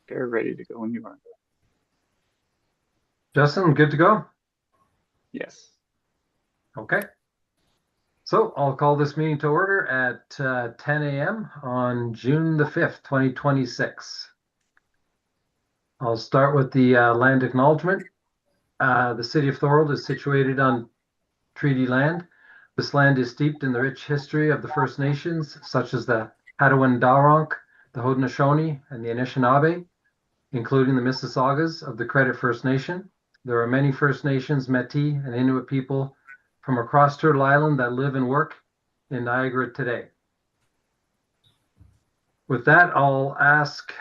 They're ready to go when you are. Justin, good to go? Yes. Okay. So I'll call this meeting to order at 10 a.m. on June the 5th, 2026. I'll start with the land acknowledgement. The city of Thorold is situated on treaty land. This land is steeped in the rich history of the First Nations, such as the Hadawin-Dalronk, the Haudenosaunee, and the Anishinaabe, including the Mississaugas of the Credit First Nation. There are many First Nations, Métis, and Inuit people from across Turtle Island that live and work in Niagara today. With that, I'll ask,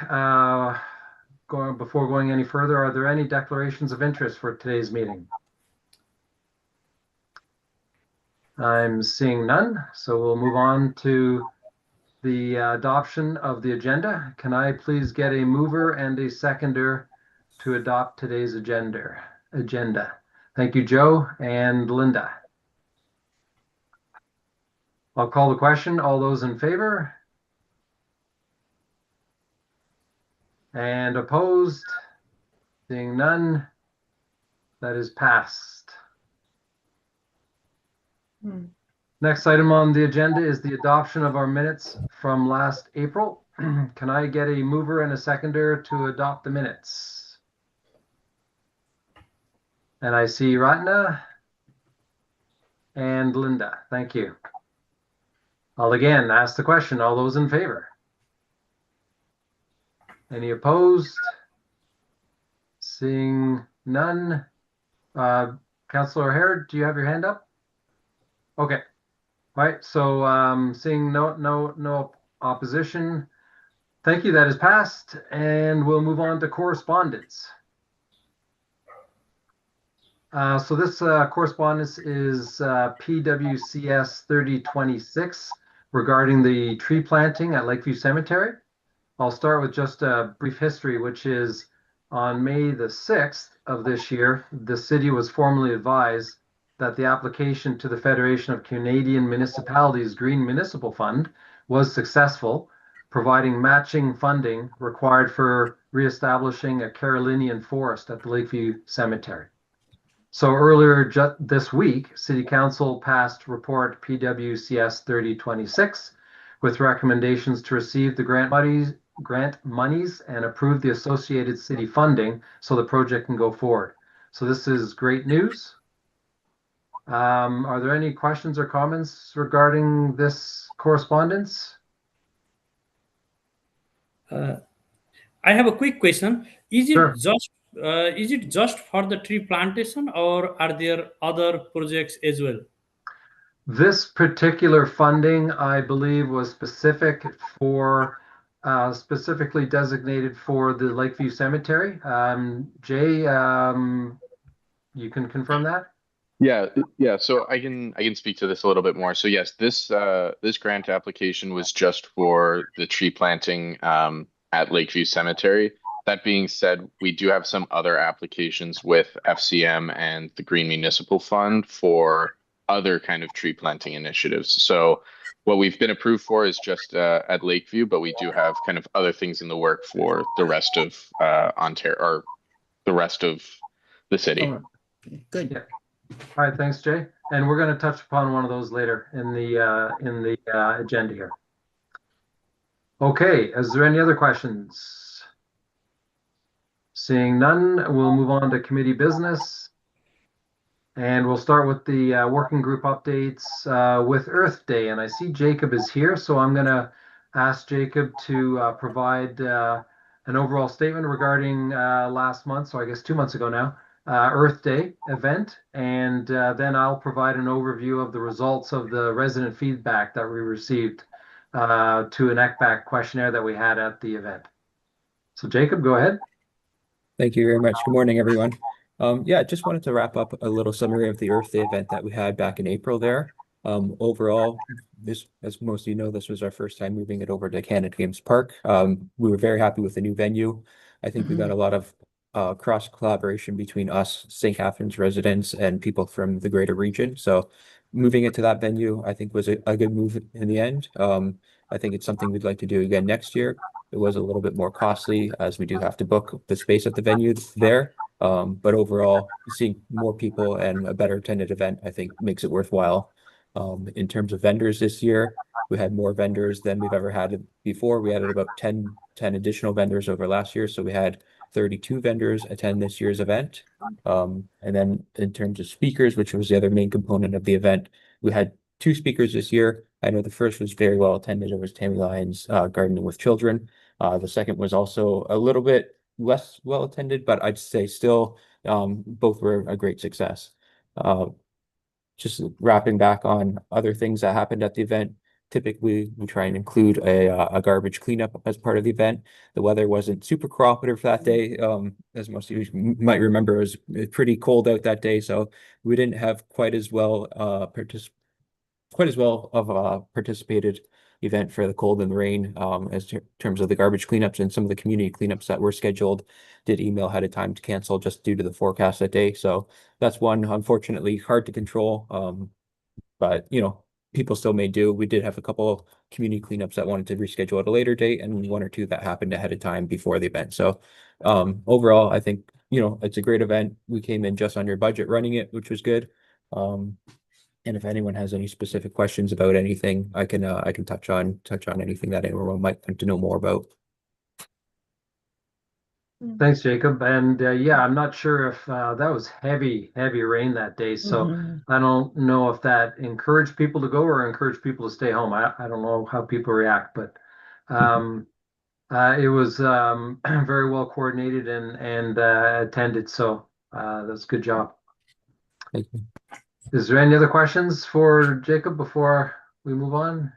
before going any further, are there any declarations of interest for today's meeting? I'm seeing none, so we'll move on to the adoption of the agenda. Can I please get a mover and a seconder to adopt today's agenda? Thank you, Joe and Linda. I'll call the question. All those in favor? And opposed? Seeing none, that is passed. Next item on the agenda is the adoption of our minutes from last April. Can I get a mover and a seconder to adopt the minutes? And I see Ratna and Linda. Thank you. I'll again ask the question. All those in favor? Any opposed? Seeing none. Councillor O'Hare, do you have your hand up? Okay. All right. So seeing no opposition. Thank you. That is passed. And we'll move on to correspondence. So this correspondence is PWCS 3026 regarding the tree planting at Lakeview Cemetery. I'll start with just a brief history, which is on May the 6th of this year, the city was formally advised that the application to the Federation of Canadian Municipalities Green Municipal Fund was successful, providing matching funding required for reestablishing a Carolinian forest at the Lakeview Cemetery. So earlier this week, City Council passed report PWCS 3026 with recommendations to receive the grant monies and approve the associated city funding so the project can go forward. So this is great news. Are there any questions or comments regarding this correspondence? I have a quick question. Sure. Is it just for the tree plantation, or are there other projects as well? This particular funding, I believe, was specifically designated for the Lakeview Cemetery. Jay, you can confirm that? Yeah. So I can speak to this a little bit more. So yes, this grant application was just for the tree planting at Lakeview Cemetery. That being said, we do have some other applications with FCM and the Green Municipal Fund for other kind of tree planting initiatives. So what we've been approved for is just at Lakeview, but we do have kind of other things in the work for the rest of Ontario, or the rest of the city. Oh, good. Yeah. All right, thanks, Jay. And we're going to touch upon one of those later in the agenda here. Okay, is there any other questions? Seeing none, we'll move on to committee business. And we'll start with the working group updates with Earth Day. And I see Jacob is here, so I'm going to ask Jacob to provide an overall statement regarding last month, so I guess 2 months ago now, Earth Day event. And then I'll provide an overview of the results of the resident feedback that we received to an ECBAC questionnaire that we had at the event. So Jacob, go ahead. Thank you very much. Good morning, everyone. Yeah, just wanted to wrap up a little summary of the Earth Day event that we had back in April there. Overall, this, as most of you know, this was our first time moving it over to Canada Games Park. We were very happy with the new venue. I think we got a lot of cross collaboration between us, St. Catharines residents, and people from the greater region. So moving it to that venue, I think, was a good move in the end. I think it's something we'd like to do again next year. It was a little bit more costly as we do have to book the space at the venue there. But overall, seeing more people and a better attended event, I think makes it worthwhile. In terms of vendors this year, we had more vendors than we've ever had before. We added about 10 additional vendors over last year. So we had 32 vendors attend this year's event. And then in terms of speakers, which was the other main component of the event, we had 2 speakers this year. I know the first was very well attended. It was Tammy Lyons, Gardening with Children. The second was also a little bit less well attended, but I'd say still both were a great success. Just wrapping back on other things that happened at the event. Typically, we try and include a garbage cleanup as part of the event. The weather wasn't super cooperative that day. As most of you might remember, it was pretty cold out that day, so we didn't have quite as well of a participated event for the cold and the rain as terms of the garbage cleanups, and some of the community cleanups that were scheduled did email ahead of time to cancel just due to the forecast that day. So that's one, unfortunately, hard to control. But people still may do. We did have a couple of community cleanups that wanted to reschedule at a later date, and 1 or 2 that happened ahead of time before the event. So overall, I think it's a great event. We came in just under budget running it, which was good. And if anyone has any specific questions about anything, I can touch on anything that anyone might want to know more about. Thanks, Jacob. And yeah, I'm not sure if that was heavy rain that day. So I don't know if that encouraged people to go or encouraged people to stay home. I don't know how people react, but it was very well coordinated and attended. So that's a good job. Thank you. Is there any other questions for Jacob before we move on?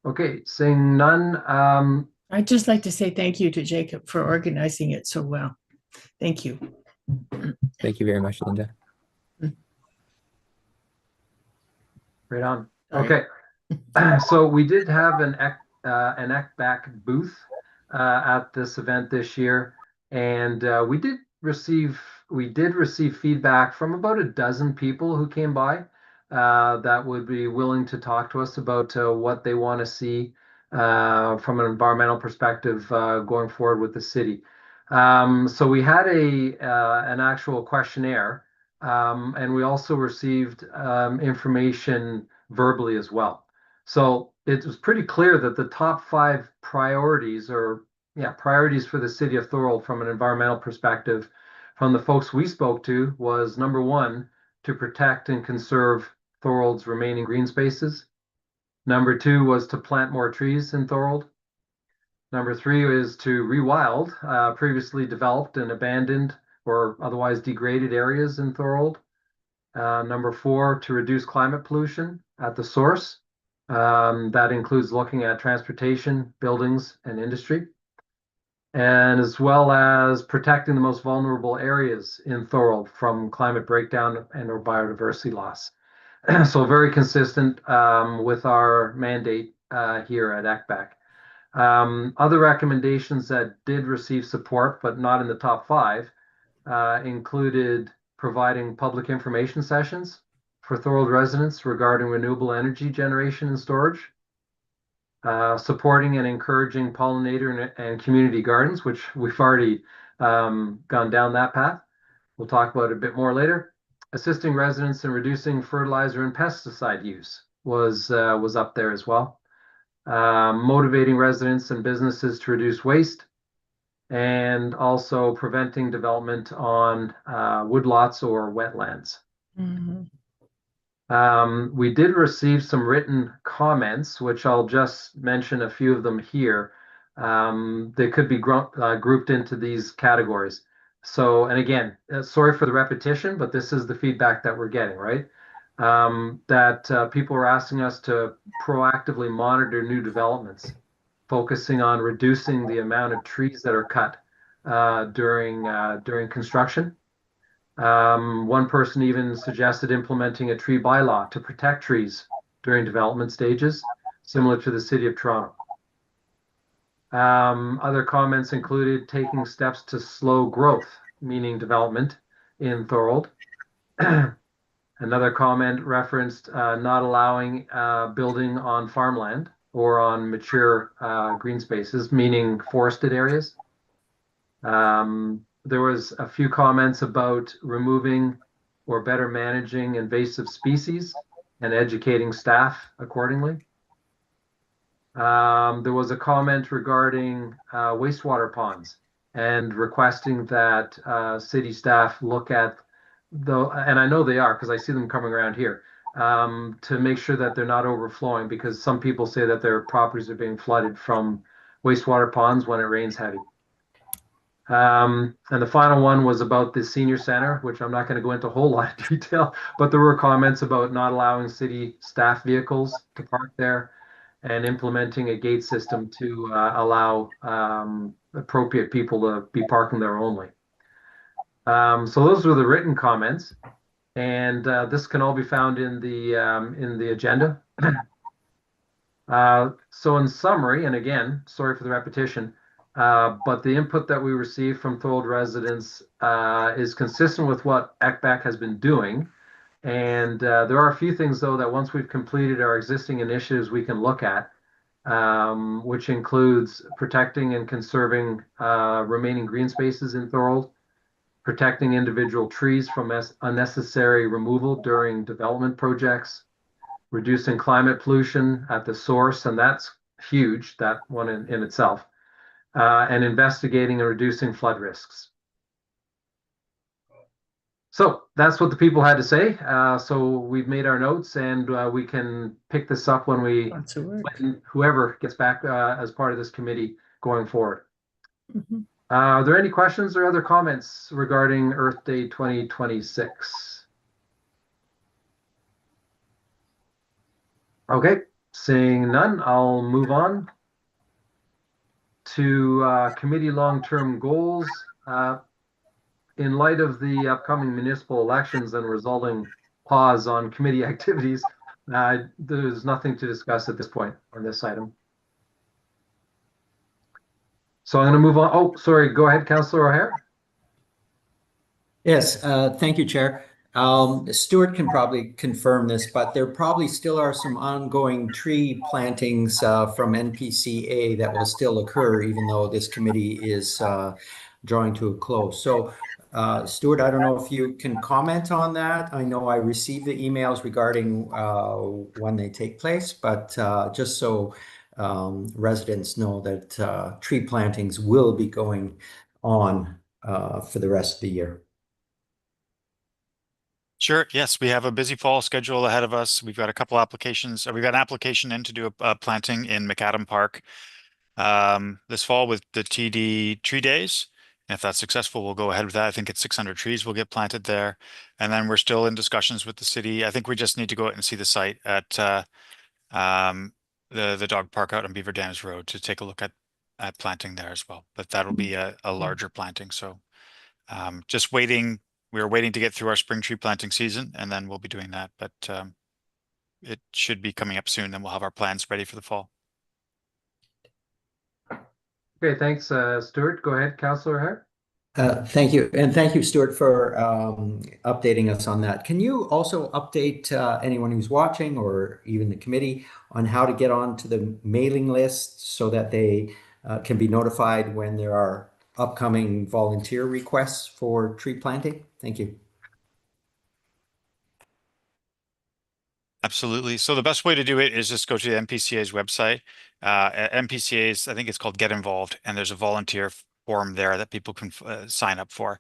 Okay, seeing none. I'd just like to say thank you to Jacob for organizing it so well. Thank you. Thank you very much, Linda. Right on. Sorry. Okay. So we did have an ECBAC booth at this event this year, and we did receive feedback from about a dozen people who came by that would be willing to talk to us about what they want to see from an environmental perspective going forward with the city. So we had an actual questionnaire, and we also received information verbally as well. So it was pretty clear that the top 5 priorities for the city of Thorold from an environmental perspective from the folks we spoke to was, number 1, to protect and conserve Thorold's remaining green spaces. Number 2 was to plant more trees in Thorold. Number 3 is to rewild previously developed and abandoned or otherwise degraded areas in Thorold. Number 4, to reduce climate pollution at the source. That includes looking at transportation, buildings, and industry, and as well as protecting the most vulnerable areas in Thorold from climate breakdown and or biodiversity loss. So very consistent with our mandate here at ECBAC. Other recommendations that did receive support, but not in the top 5, included providing public information sessions for Thorold residents regarding renewable energy generation and storage, supporting and encouraging pollinator and community gardens, which we've already gone down that path. We'll talk about it a bit more later. Assisting residents in reducing fertilizer and pesticide use was up there as well. Motivating residents and businesses to reduce waste, and also preventing development on woodlots or wetlands. We did receive some written comments, which I'll just mention a few of them here. They could be grouped into these categories. So, and again, sorry for the repetition, but this is the feedback that we're getting, right? That people are asking us to proactively monitor new developments, focusing on reducing the amount of trees that are cut during construction. One person even suggested implementing a tree bylaw to protect trees during development stages, similar to the City of Toronto. Other comments included taking steps to slow growth, meaning development in Thorold. Another comment referenced not allowing building on farmland or on mature green spaces, meaning forested areas. There was a few comments about removing or better managing invasive species and educating staff accordingly. There was a comment regarding wastewater ponds and requesting that city staff look at and I know they are because I see them coming around here, to make sure that they're not overflowing, because some people say that their properties are being flooded from wastewater ponds when it rains heavy. And the final one was about the senior center, which I'm not going to go into a whole lot of detail, but there were comments about not allowing city staff vehicles to park there and implementing a gate system to allow appropriate people to be parking there only. So those were the written comments, and this can all be found in the agenda. So in summary, and again, sorry for the repetition, but the input that we received from Thorold residents is consistent with what ECBAC has been doing. And there are a few things, though, that once we've completed our existing initiatives, we can look at, which includes protecting and conserving remaining green spaces in Thorold, protecting individual trees from unnecessary removal during development projects, reducing climate pollution at the source, and that's huge, that one in itself, and investigating and reducing flood risks. So that's what the people had to say. So we've made our notes, and we can pick this up when whoever gets back as part of this committee going forward. Mm-hmm. Are there any questions or other comments regarding Earth Day 2026? Okay, seeing none, I'll move on to committee long-term goals. In light of the upcoming municipal elections and resulting pause on committee activities, there's nothing to discuss at this point on this item. So I'm going to move on. Oh, sorry. Go ahead, Councillor O'Hare. Yes, thank you, Chair. Stuart can probably confirm this, but there probably still are some ongoing tree plantings from NPCA that will still occur, even though this committee is drawing to a close. So, Stuart, I don't know if you can comment on that. I know I received the emails regarding when they take place, but just so residents know that tree plantings will be going on for the rest of the year. Sure. Yes, we have a busy fall schedule ahead of us. We've got a couple applications. We've got an application in to do a planting in McAdam Park this fall with the TD Tree Days. And if that's successful, we'll go ahead with that. I think it's 600 trees will get planted there. And then we're still in discussions with the city. I think we just need to go out and see the site at the dog park out on Beaver Dams Road to take a look at planting there as well. But that'll be a larger planting. So just waiting. We are waiting to get through our spring tree planting season, and then we'll be doing that. But it should be coming up soon, and we'll have our plans ready for the fall. Okay, thanks, Stuart. Go ahead, Councillor O'Hare. Thank you. And thank you, Stuart, for updating us on that. Can you also update anyone who's watching or even the committee on how to get onto the mailing list so that they can be notified when there are upcoming volunteer requests for tree planting? Thank you. Absolutely. So the best way to do it is just go to the NPCA's website. NPCA's, I think it's called Get Involved, and there's a volunteer form there that people can sign up for.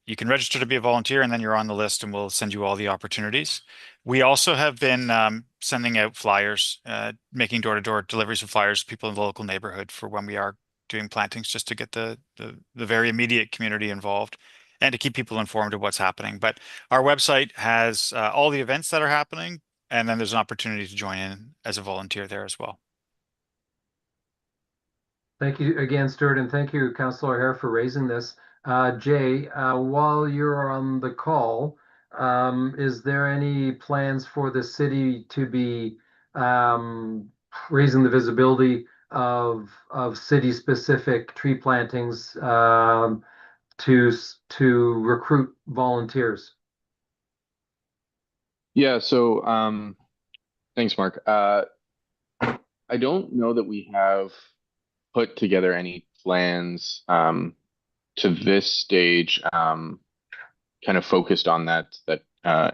You can register to be a volunteer, and then you're on the list, and we'll send you all the opportunities. We also have been sending out flyers, making door-to-door deliveries of flyers to people in the local neighborhood for when we are doing plantings, just to get the very immediate community involved and to keep people informed of what's happening. But our website has all the events that are happening, and then there's an opportunity to join in as a volunteer there as well. Thank you again, Stuart, and thank you, Councillor O'Hare, for raising this. Jay, while you're on the call, is there any plans for the city to be raising the visibility of city-specific tree plantings to recruit volunteers? Yeah, so thanks, Mark. I don't know that we have put together any plans to this stage kind of focused on that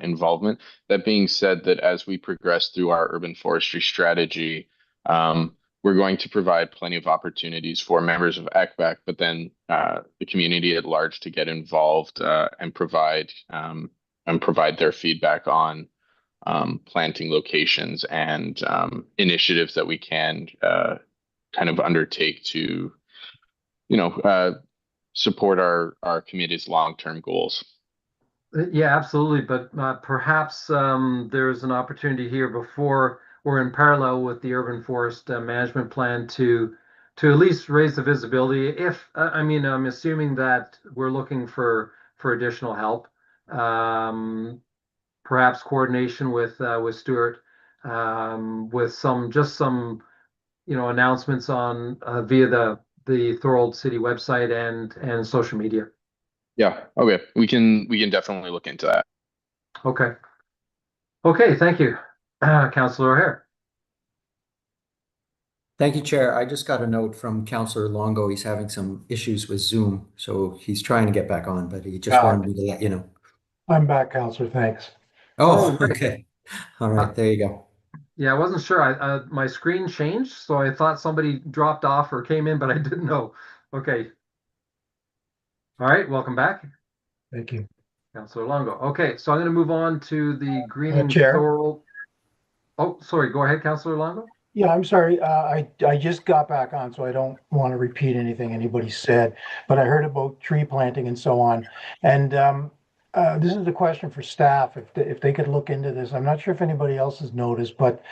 involvement. That being said, that as we progress through our urban forestry strategy, we're going to provide plenty of opportunities for members of ECBAC, but then the community at large to get involved and provide their feedback on planting locations and initiatives that we can kind of undertake to, support our committee's long-term goals. Yeah, absolutely. But perhaps there's an opportunity here before or in parallel with the urban forest management plan to at least raise the visibility. If I mean, I'm assuming that we're looking for additional help, perhaps coordination with Stuart, with some announcements on via the Thorold City website and social media. Yeah, okay. We can definitely look into that. Okay. Okay, thank you. Councillor O'Hare. Thank you, Chair. I just got a note from Councillor Longo. He's having some issues with Zoom, so he's trying to get back on, but he just wanted me to let you know. I'm back, Councillor. Thanks. Oh, okay. All right, there you go. Yeah, I wasn't sure. My screen changed, so I thought somebody dropped off or came in, but I didn't know. Okay. All right, welcome back. Thank you. Councillor Longo. Okay, so I'm going to move on to the greening Chair. Thorold. Oh, sorry. Go ahead, Councillor Longo. Yeah, I'm sorry. I just got back on, so I don't want to repeat anything anybody said, but I heard about tree planting and so on. And this is a question for staff, if they could look into this. I'm not sure if anybody else has noticed, but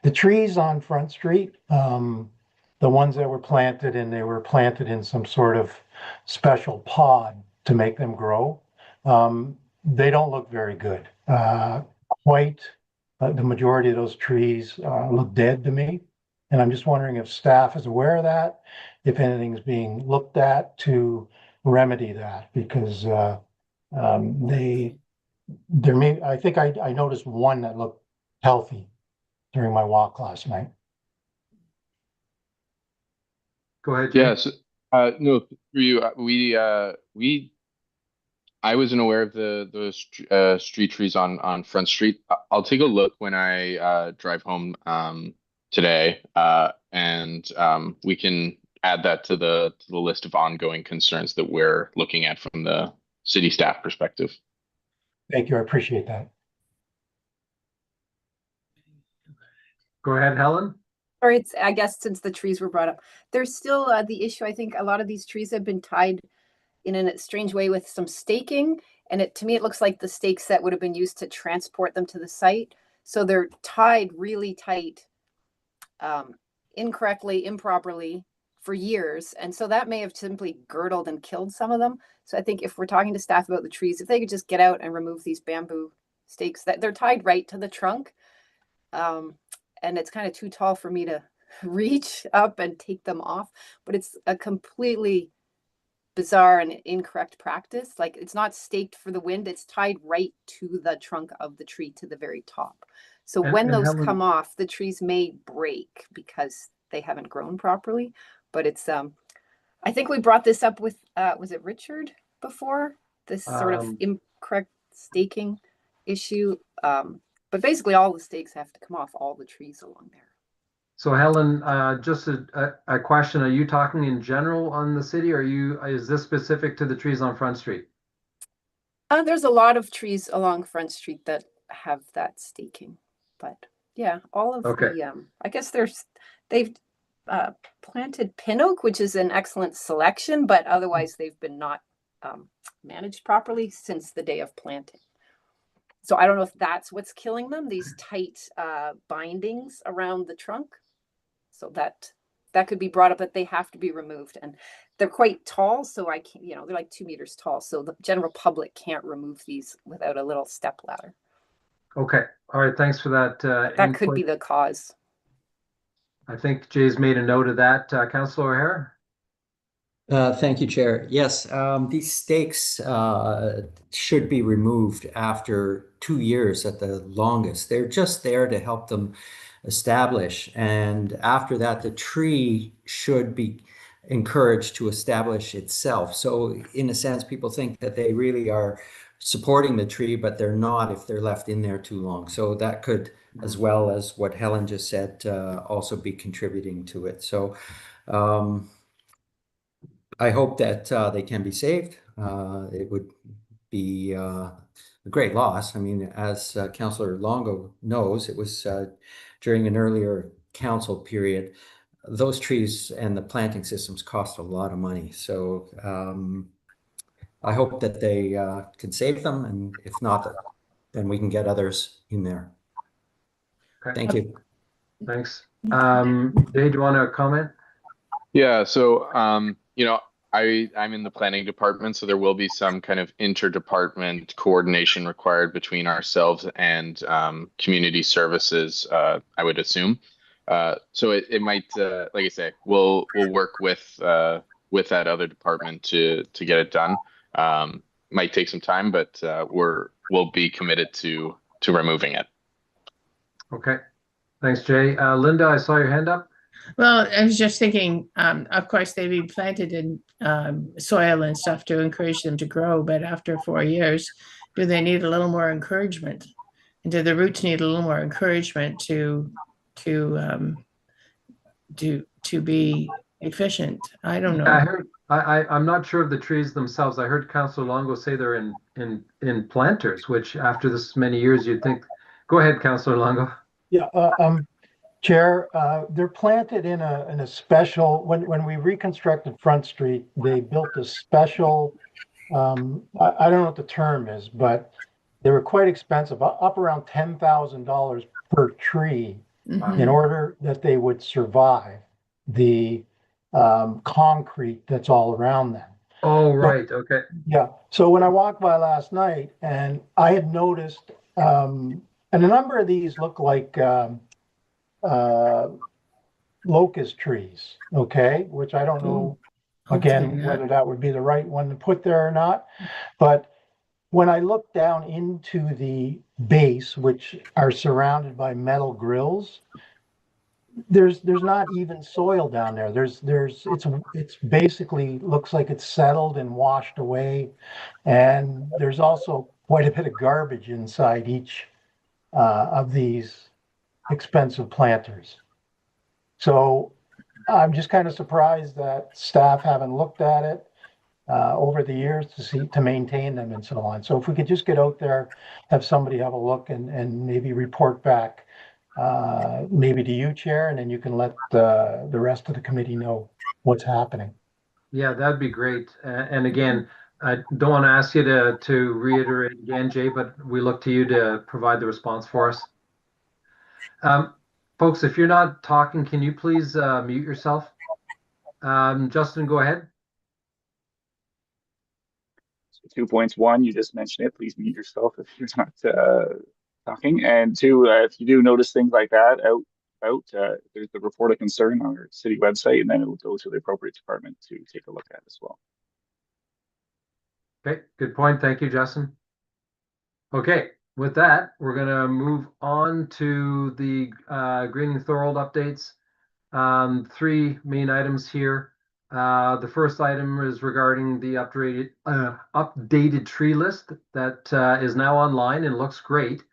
the trees on Front Street, the ones that were planted, and they were planted in some sort of special pod to make them grow, they don't look very good. The majority of those trees look dead to me. And I'm just wondering if staff is aware of that, if anything's being looked at to remedy that, because I think I noticed one that looked healthy during my walk last night. Go ahead, James. Yes. No, through you. I wasn't aware of those street trees on Front Street. I'll take a look when I drive home today, and we can add that to the list of ongoing concerns that we're looking at from the city staff perspective. Thank you. I appreciate that. Go ahead, Helen. Or it's, I guess, since the trees were brought up, there's still the issue. I think a lot of these trees have been tied in a strange way with some staking. And to me, it looks like the stakes that would have been used to transport them to the site. So they're tied really tight, incorrectly, improperly for years. And so that may have simply girdled and killed some of them. So I think if we're talking to staff about the trees, if they could just get out and remove these bamboo stakes, that they're tied right to the trunk. And it's kind of too tall for me to reach up and take them off, but it's a completely bizarre and incorrect practice. Like, it's not staked for the wind, it's tied right to the trunk of the tree to the very top. So when those Helen, come off, the trees may break because they haven't grown properly. But it's I think we brought this up with was it Richard before, this sort of incorrect staking issue. But basically all the stakes have to come off all the trees along there. So Helen, just a question. Are you talking in general on the city, or is this specific to the trees on Front Street? There's a lot of trees along Front Street that have that staking, but yeah, all of the I guess they've planted pin oak, which is an excellent selection, but otherwise they've been not managed properly since the day of planting. So I don't know if that's what's killing them, these tight bindings around the trunk. So that could be brought up, but they have to be removed. And they're quite tall, so I can't, they're like 2 meters tall. So the general public can't remove these without a little step ladder. Okay. All right. Thanks for that. That could be the cause. I think Jay's made a note of that. Councillor O'Hare? Thank you, Chair. Yes, these stakes should be removed after 2 years at the longest. They're just there to help them establish. And after that, the tree should be encouraged to establish itself. So in a sense, people think that they really are supporting the tree, but they're not if they're left in there too long. So that could, as well as what Helen just said, also be contributing to it. So I hope that they can be saved. It would be a great loss. I mean, as Councillor Longo knows, it was during an earlier council period. Those trees and the planting systems cost a lot of money. So I hope that they can save them, and if not, then we can get others in there. Okay. Thank you. Thanks. Jay, do you want to comment? Yeah, so you know, I'm in the planning department, so there will be some kind of interdepartment coordination required between ourselves and community services, I would assume. So it might, like I say, we'll work with that other department to get it done. Might take some time, but we'll be committed to removing it. Okay. Thanks, Jay. Linda, I saw your hand up. Well, I was just thinking, of course, they've been planted in soil and stuff to encourage them to grow, but after 4 years, do they need a little more encouragement? And do the roots need a little more encouragement to be efficient? I don't know. I heard. I'm not sure of the trees themselves. I heard Councillor Longo say they're in planters, which after this many years, you'd think. Go ahead, Councillor Longo. Yeah, Chair, they're planted in a special, when we reconstructed Front Street, they built a special, I don't know what the term is, but they were quite expensive, up around $10,000 per tree in order that they would survive the concrete that's all around them. Oh, right. Okay. Yeah. So when I walked by last night and I had noticed, and a number of these look like locust trees, okay, which I don't know, again, whether that would be the right one to put there or not. But when I look down into the base, which are surrounded by metal grills, there's not even soil down there. It's basically looks like it's settled and washed away. And there's also quite a bit of garbage inside each of these expensive planters. So I'm just kind of surprised that staff haven't looked at it over the years to maintain them and so on. So if we could just get out there, have somebody have a look and maybe report back, maybe to you, Chair, and then you can let the rest of the committee know what's happening. Yeah, that'd be great. And again, I don't want to ask you to reiterate again, Jay, but we look to you to provide the response for us. Folks, if you're not talking, can you please mute yourself? Justin, go ahead. So 2 points. One, you just mentioned it. Please mute yourself if you're not talking. And two, if you do notice things like that there's the report of concern on our city website, and then it will go to the appropriate department to take a look at as well. Okay, good point. Thank you, Justin. Okay, with that, we're going to move on to the Greening Thorold updates. 3 main items here. The first item is regarding the updated tree list that is now online and looks great.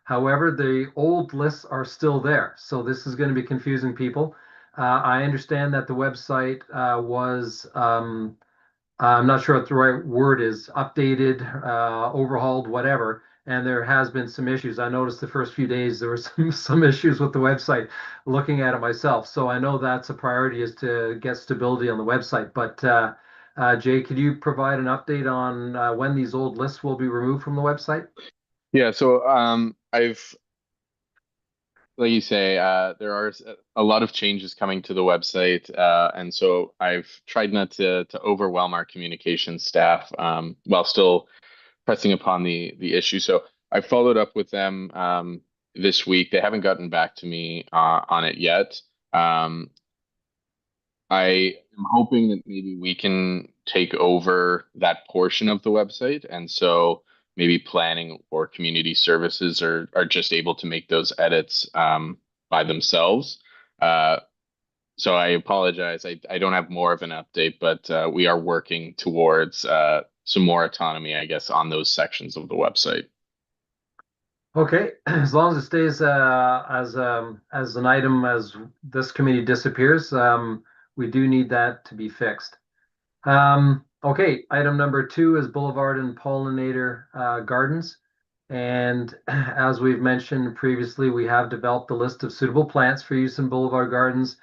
However, the old lists are still there, so this is going to be confusing people. I understand that the website was I'm not sure what the right word is, updated, overhauled, whatever. And there has been some issues. I noticed the first few days there were some issues with the website looking at it myself. So I know that's a priority, is to get stability on the website. But Jay, could you provide an update on when these old lists will be removed from the website? Yeah, so like you say, there are a lot of changes coming to the website, and so I've tried not to overwhelm our communications staff while still pressing upon the issue. So I followed up with them this week. They haven't gotten back to me on it yet. I am hoping that maybe we can take over that portion of the website, and so maybe planning or community services are just able to make those edits by themselves. So I apologize. I don't have more of an update, but we are working towards some more autonomy, I guess, on those sections of the website. Okay, as long as it stays as an item as this committee disappears, we do need that to be fixed. Okay, item number 2 is Boulevard and Pollinator Gardens. And as we've mentioned previously, we have developed a list of suitable plants for use in Boulevard Gardens.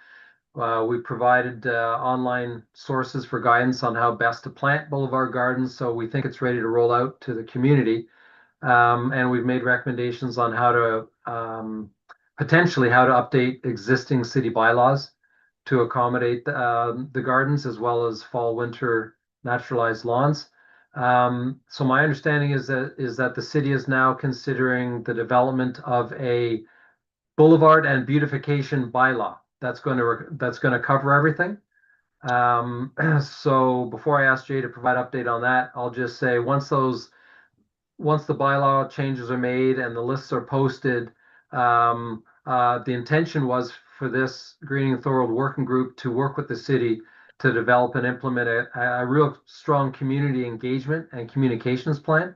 We provided online sources for guidance on how best to plant Boulevard Gardens, so we think it's ready to roll out to the community. And we've made recommendations on how to potentially how to update existing city bylaws to accommodate the gardens as well as fall winter naturalized lawns. So my understanding is that the city is now considering the development of a boulevard and beautification bylaw that's going to cover everything. So before I ask Jay to provide update on that, I'll just say once the bylaw changes are made and the lists are posted, the intention was for this Greening Thorold working group to work with the city to develop and implement a real strong community engagement and communications plan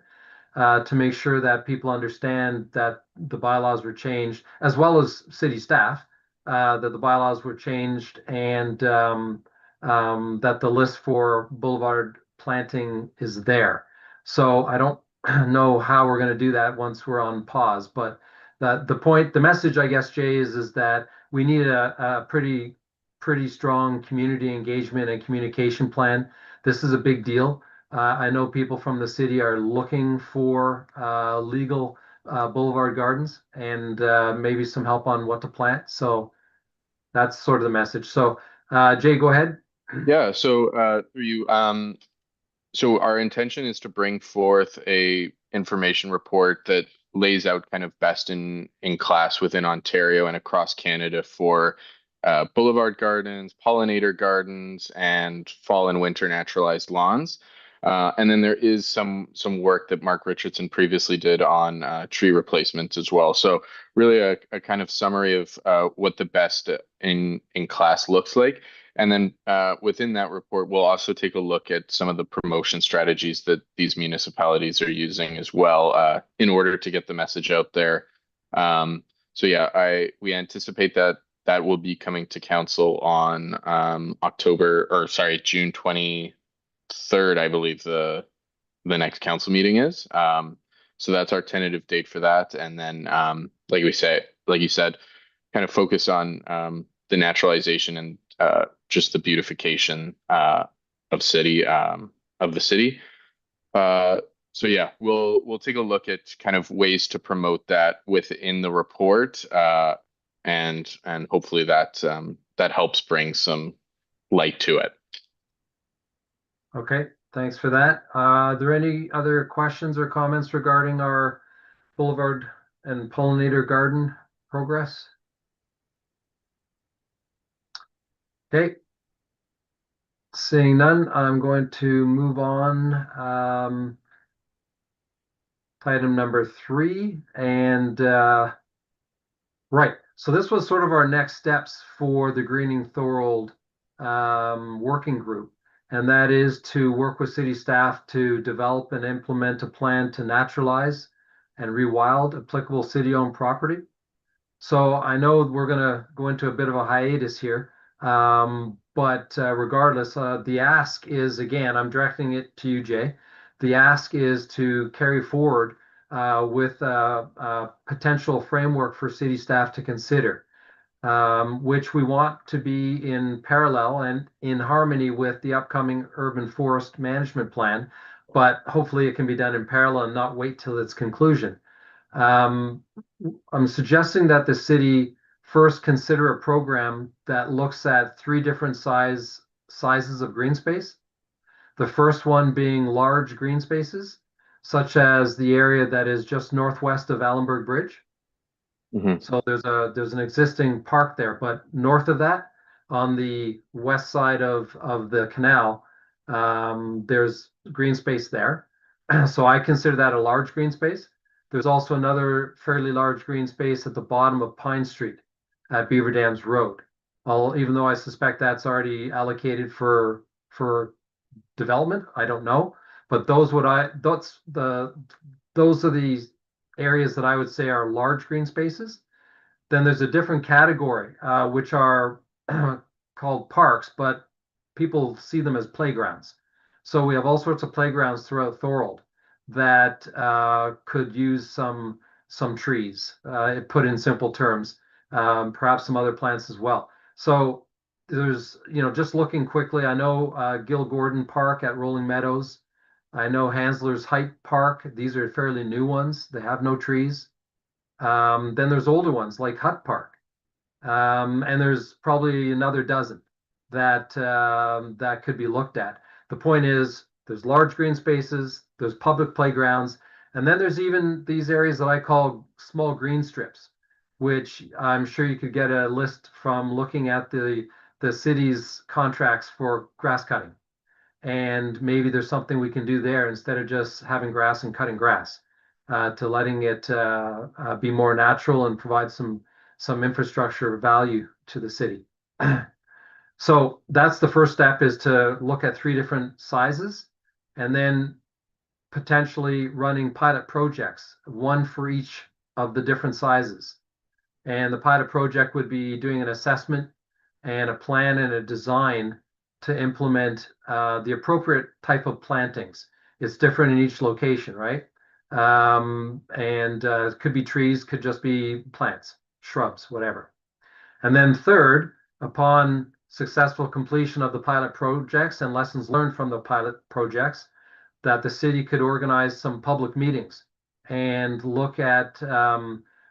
to make sure that people understand that the bylaws were changed, as well as city staff, that the bylaws were changed and that the list for boulevard planting is there. So I don't know how we're going to do that once we're on pause, but the message, I guess, Jay, is that we need a pretty strong community engagement and communication plan. This is a big deal. I know people from the city are looking for legal boulevard gardens and maybe some help on what to plant. So that's sort of the message. So Jay, go ahead. Yeah, so through you, so our intention is to bring forth a information report that lays out kind of best in class within Ontario and across Canada for boulevard gardens, pollinator gardens, and fall and winter naturalized lawns. And then there is some work that Mark Richardson previously did on tree replacements as well. So really a kind of summary of what the best in class looks like. And then within that report, we'll also take a look at some of the promotion strategies that these municipalities are using as well in order to get the message out there. So yeah, we anticipate that will be coming to council on June 23rd, I believe the next council meeting is. So that's our tentative date for that. And then like you said, kind of focus on the naturalization and just the beautification of the city. So yeah, we'll take a look at kind of ways to promote that within the report, and hopefully that helps bring some light to it. Okay, thanks for that. Are there any other questions or comments regarding our boulevard and pollinator garden progress? Okay. Seeing none, I'm going to move on to item number 3. And right, so this was sort of our next steps for the Greening Thorold working group. And that is to work with city staff to develop and implement a plan to naturalize and rewild applicable city-owned property. So I know we're going to go into a bit of a hiatus here. But regardless, the ask is, again, I'm directing it to you, Jay. The ask is to carry forward with a potential framework for city staff to consider, which we want to be in parallel and in harmony with the upcoming urban forest management plan. But hopefully it can be done in parallel and not wait till its conclusion. I'm suggesting that the city first consider a program that looks at 3 different sizes of green space. The first one being large green spaces, such as the area that is just northwest of Allenburg Bridge. Mm-hmm. So there's an existing park there, but north of that, on the west side of the canal, there's green space there. So I consider that a large green space. There's also another fairly large green space at the bottom of Pine Street at Beaver Dams Road. Even though I suspect that's already allocated for development, I don't know. But those are the areas that I would say are large green spaces. Then there's a different category, which are called parks, but people see them as playgrounds. So we have all sorts of playgrounds throughout Thorold that could use some trees, put in simple terms, perhaps some other plants as well. So there's, just looking quickly, I know Gil Gordon Park at Rolling Meadows. I know Hansler's Height Park. These are fairly new ones. They have no trees. Then there's older ones like Hutt Park. And there's probably another dozen that could be looked at. The point is, there's large green spaces, there's public playgrounds, and then there's even these areas that I call small green strips, which I'm sure you could get a list from looking at the city's contracts for grass cutting. And maybe there's something we can do there instead of just having grass and cutting grass, to letting it be more natural and provide some infrastructure value to the city. So that's the first step, is to look at 3 different sizes and then potentially running pilot projects, one for each of the different sizes. And the pilot project would be doing an assessment and a plan and a design to implement the appropriate type of plantings. It's different in each location, right? It could be trees, could just be plants, shrubs, whatever. And then third, upon successful completion of the pilot projects and lessons learned from the pilot projects, that the city could organize some public meetings and look at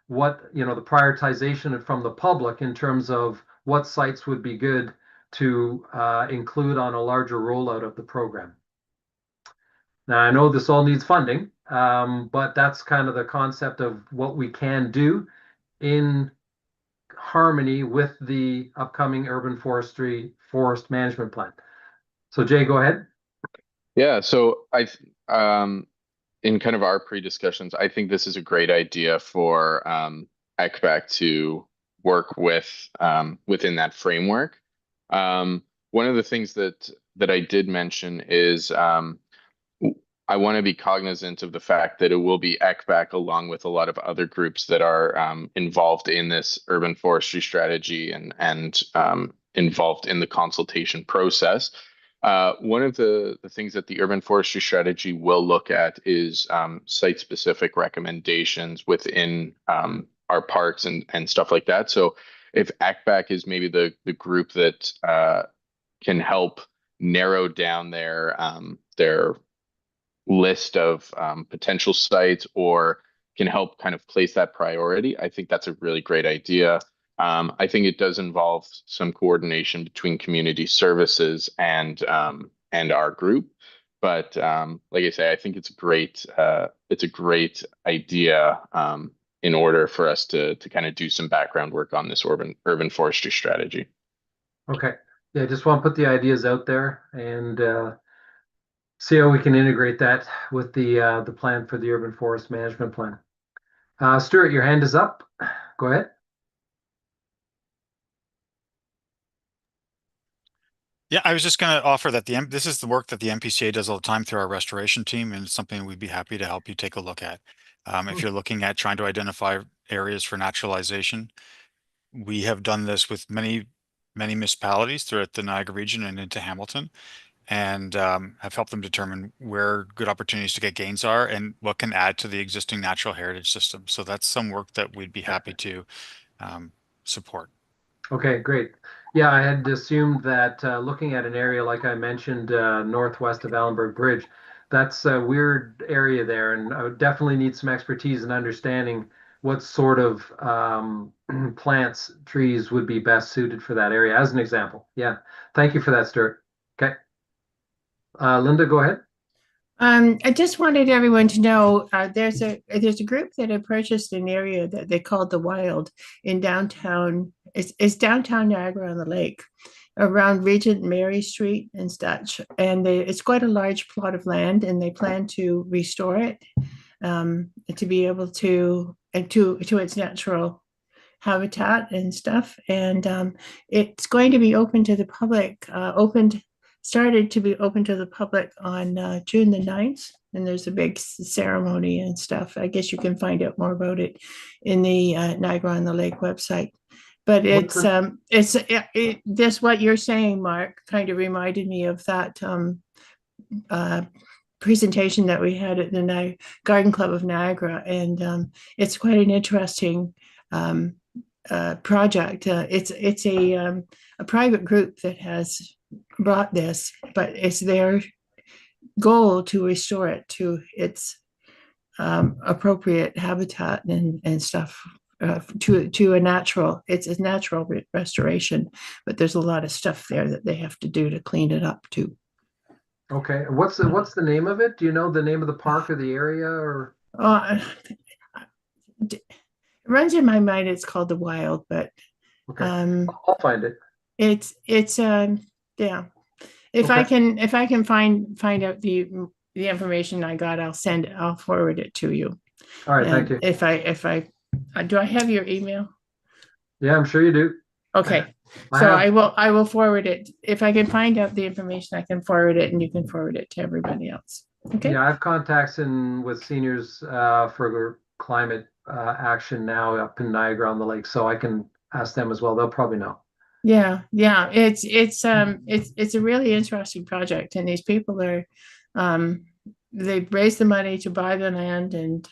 what, the prioritization from the public in terms of what sites would be good to include on a larger rollout of the program. Now, I know this all needs funding, but that's kind of the concept of what we can do in harmony with the upcoming urban forest management plan. So Jay, go ahead. Yeah, so in kind of our pre-discussions, I think this is a great idea for ECBAC to work with within that framework. One of the things that I did mention is I want to be cognizant of the fact that it will be ECBAC along with a lot of other groups that are involved in this urban forestry strategy and involved in the consultation process. One of the things that the urban forestry strategy will look at is site-specific recommendations within our parks and stuff like that. So if ECBAC is maybe the group that can help narrow down their list of potential sites or can help kind of place that priority, I think that's a really great idea. I think it does involve some coordination between community services and our group, but like I say, I think it's a great idea in order for us to kind of do some background work on this urban forestry strategy. Okay, yeah, I just want to put the ideas out there and see how we can integrate that with the plan for the urban forest management plan. Stuart, your hand is up. Go ahead. Yeah, I was just going to offer that this is the work that the MPCA does all the time through our restoration team, and it's something we'd be happy to help you take a look at. If you're looking at trying to identify areas for naturalization, we have done this with many municipalities throughout the Niagara region and into Hamilton, and have helped them determine where good opportunities to get gains are and what can add to the existing natural heritage system. So that's some work that we'd be happy to support. Okay, great. Yeah, I had assumed that looking at an area like I mentioned, northwest of Allenberg Bridge, that's a weird area there, and I would definitely need some expertise in understanding what sort of plants, trees would be best suited for that area, as an example. Yeah, thank you for that, Stuart. Okay. Linda, go ahead. I just wanted everyone to know there's a group that had purchased an area that they called the Wild in downtown. It's downtown Niagara on the Lake, around Regent Mary Street and such. And it's quite a large plot of land, and they plan to restore it to be able to its natural habitat and stuff. And it's going to be open to the public, started to be open to the public on June the 9th. And there's a big ceremony and stuff. I guess you can find out more about it in the Niagara-on-the-Lake website. But this what you're saying, Mark, kind of reminded me of that presentation that we had at the Garden Club of Niagara, and it's quite an interesting project. It's a private group that has brought this, but it's their goal to restore it to its appropriate habitat and stuff. To a natural, it's a natural restoration, but there's a lot of stuff there that they have to do to clean it up too. Okay, what's the name of it? Do you know the name of the park or the area, or? It runs in my mind. It's called the Wild, but okay, I'll find it. It's yeah. If I can find out the information I got, I'll forward it to you. All right, thank you. If I do I have your email? Yeah, I'm sure you do. Okay. I will forward it. If I can find out the information, I can forward it, and you can forward it to everybody else. Okay. Yeah, I have contacts with seniors for climate action now up in Niagara-on-the-Lake, so I can ask them as well. They'll probably know. Yeah. It's a really interesting project, and these people are they've raised the money to buy the land and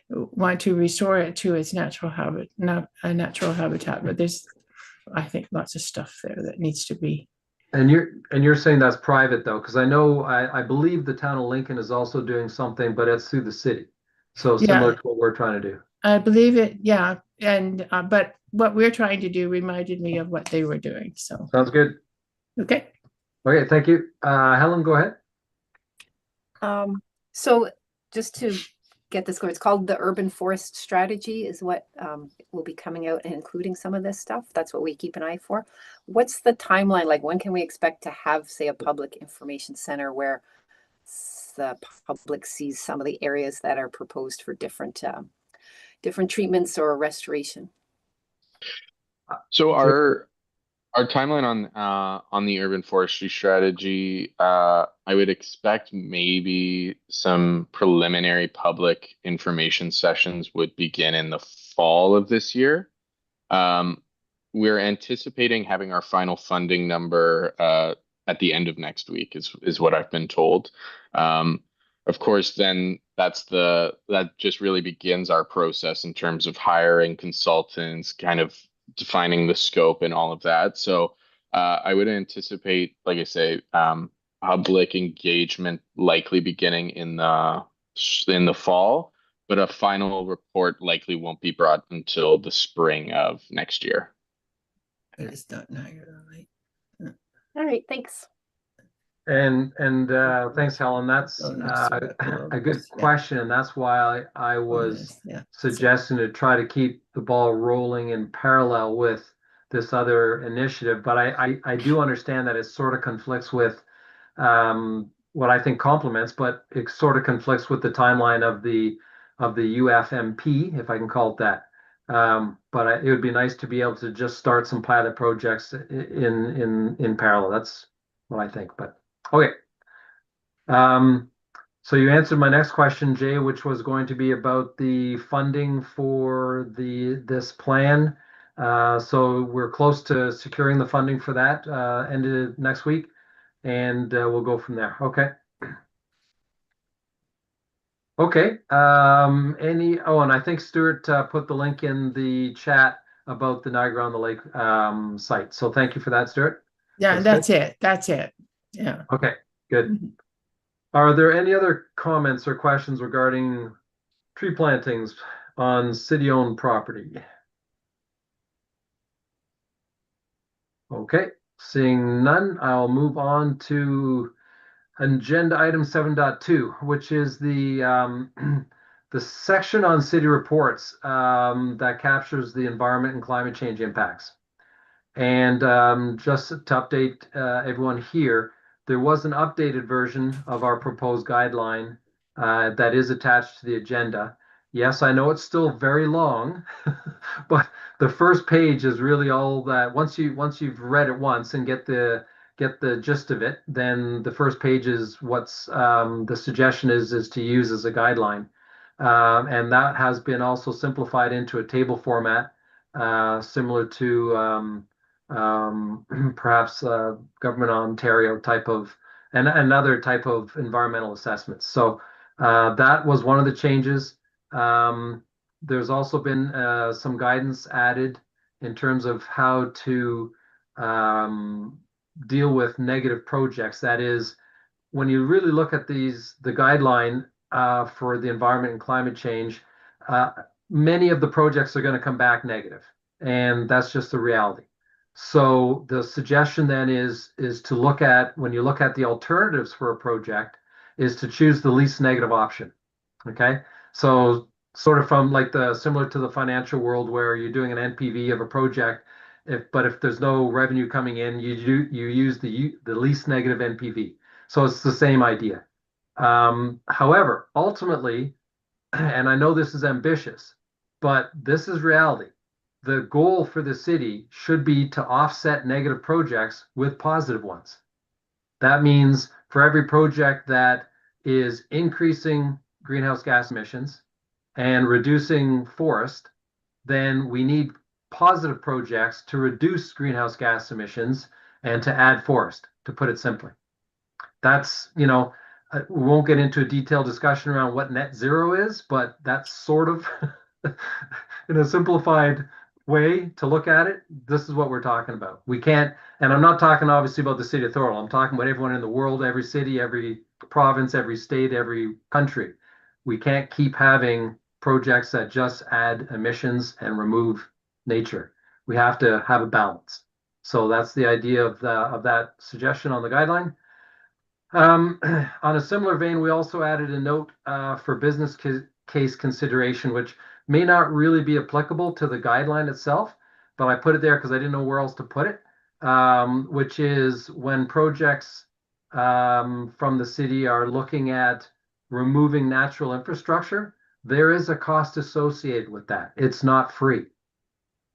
want to restore it to its natural habitat. But there's, I think, lots of stuff there that needs to be. And you're saying that's private though, because I believe the town of Lincoln is also doing something, but it's through the city. So similar to what we're trying to do. I believe it, yeah. And but what we're trying to do reminded me of what they were doing. So sounds good. Okay. Okay, thank you. Helen, go ahead. So just to get this going, it's called the Urban Forest Strategy is what will be coming out and including some of this stuff. That's what we keep an eye for. What's the timeline like? When can we expect to have, say, a public information center where the public sees some of the areas that are proposed for different treatments or restoration? So our timeline on the urban forestry strategy, I would expect maybe some preliminary public information sessions would begin in the fall of this year. We're anticipating having our final funding number at the end of next week is what I've been told. Of course, then that just really begins our process in terms of hiring consultants, kind of defining the scope and all of that. So I would anticipate, like I say, public engagement likely beginning in the fall, but a final report likely won't be brought until the spring of next year. It's not Niagara, right? All right, thanks. And thanks, Helen. That's a good question, and that's why I was suggesting to try to keep the ball rolling in parallel with this other initiative. But I do understand that it sort of conflicts with what I think complements, but it sort of conflicts with the timeline of the UFMP, if I can call it that. But it would be nice to be able to just start some pilot projects in parallel. That's what I think. But okay. So you answered my next question, Jay, which was going to be about the funding for this plan. So we're close to securing the funding for that end of next week, and we'll go from there. Okay. Okay. And I think Stuart put the link in the chat about the Niagara-on-the-Lake site. So thank you for that, Stuart. Yeah, that's it. That's it. Yeah. Okay, good. Are there any other comments or questions regarding tree plantings on city-owned property? Okay, seeing none, I'll move on to agenda item 7.2, which is the the section on city reports that captures the environment and climate change impacts. And just to update everyone here, there was an updated version of our proposed guideline that is attached to the agenda. Yes, I know it's still very long, but the first page is really all that. Once you've read it once and get the gist of it, then the first page is what's the suggestion is to use as a guideline, and that has been also simplified into a table format, similar to perhaps Government of Ontario type of and another type of environmental assessments. So that was one of the changes. There's also been some guidance added in terms of how to deal with negative projects. That is, when you really look at the guideline for the environment and climate change, uh, many of the projects are going to come back negative, and that's just the reality. So the suggestion then is to look at, when you look at the alternatives for a project, is to choose the least negative option. Okay, so sort of from like the similar to the financial world where you're doing an NPV of a project, if there's no revenue coming in, you use the least negative NPV. So it's the same idea. However, ultimately, and I know this is ambitious, but this is reality. The goal for the city should be to offset negative projects with positive ones. That means for every project that is increasing greenhouse gas emissions and reducing forest, then we need positive projects to reduce greenhouse gas emissions and to add forest, to put it simply. That's, we won't get into a detailed discussion around what net zero is, but that's sort of in a simplified way to look at it. This is what we're talking about. We can't, and I'm not talking obviously about the city of Thorold. I'm talking about everyone in the world, every city, every province, every state, every country. We can't keep having projects that just add emissions and remove nature. We have to have a balance. So that's the idea of that suggestion on the guideline. On a similar vein, we also added a note for business case consideration, which may not really be applicable to the guideline itself, but I put it there because I didn't know where else to put it, which is when projects from the city are looking at removing natural infrastructure, there is a cost associated with that. It's not free.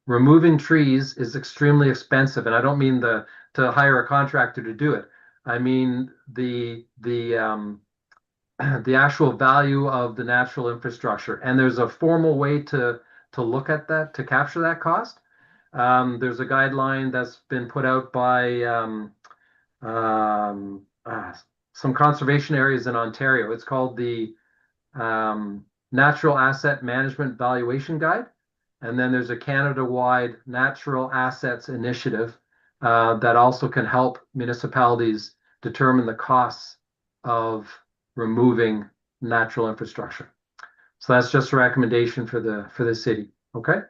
Removing trees is extremely expensive, and I don't mean to hire a contractor to do it. I mean the the actual value of the natural infrastructure, and there's a formal way to look at that, to capture that cost. There's a guideline that's been put out by some conservation areas in Ontario. It's called the Natural Asset Management Valuation Guide. And then there's a Canada-wide Natural Assets Initiative that also can help municipalities determine the costs of removing natural infrastructure. So that's just a recommendation for the city. Okay.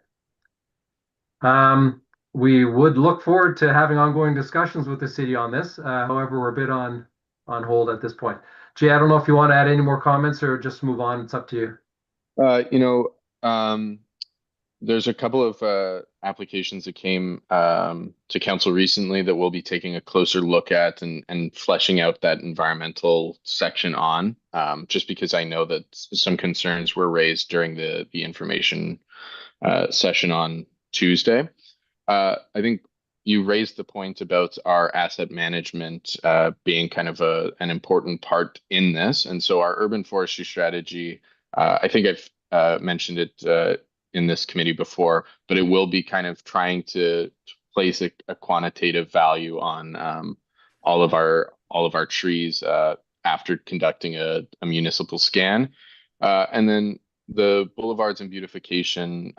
We would look forward to having ongoing discussions with the city on this. However, we're a bit on hold at this point. Jay, I don't know if you want to add any more comments or just move on. It's up to you. There's a couple of applications that came to council recently that we'll be taking a closer look at and fleshing out that environmental section on, just because I know that some concerns were raised during the information session on Tuesday. I think you raised the point about our asset management being kind of an important part in this. And so our urban forestry strategy, I think I've mentioned it in this committee before, but it will be kind of trying to place a quantitative value on all of our trees after conducting a municipal scan. And then the boulevards and beautification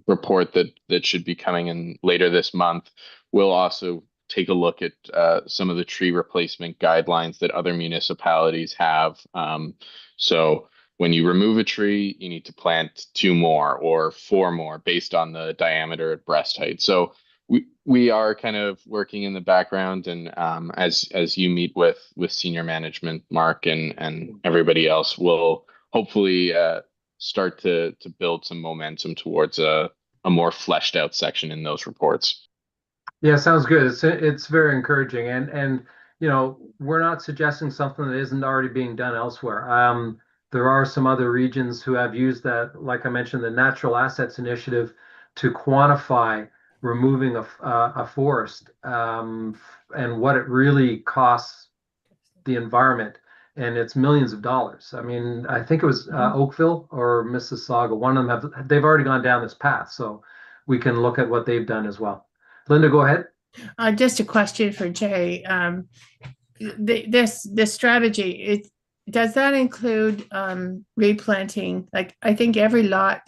report that should be coming in later this month will also take a look at some of the tree replacement guidelines that other municipalities have. So when you remove a tree, you need to plant 2 more or 4 more based on the diameter at breast height. So we are kind of working in the background, and as you meet with senior management, Mark, and everybody else, we'll hopefully start to build some momentum towards a more fleshed out section in those reports. Yeah, sounds good. It's very encouraging, and we're not suggesting something that isn't already being done elsewhere. there are some other regions who have used that, like I mentioned, the Natural Assets Initiative, to quantify removing a forest and what it really costs the environment. And it's millions of dollars. I mean, I think it was Oakville or Mississauga. One of them they've already gone down this path. So we can look at what they've done as well. Linda, go ahead. Just a question for Jay. This strategy, does that include replanting? Like, I think every lot,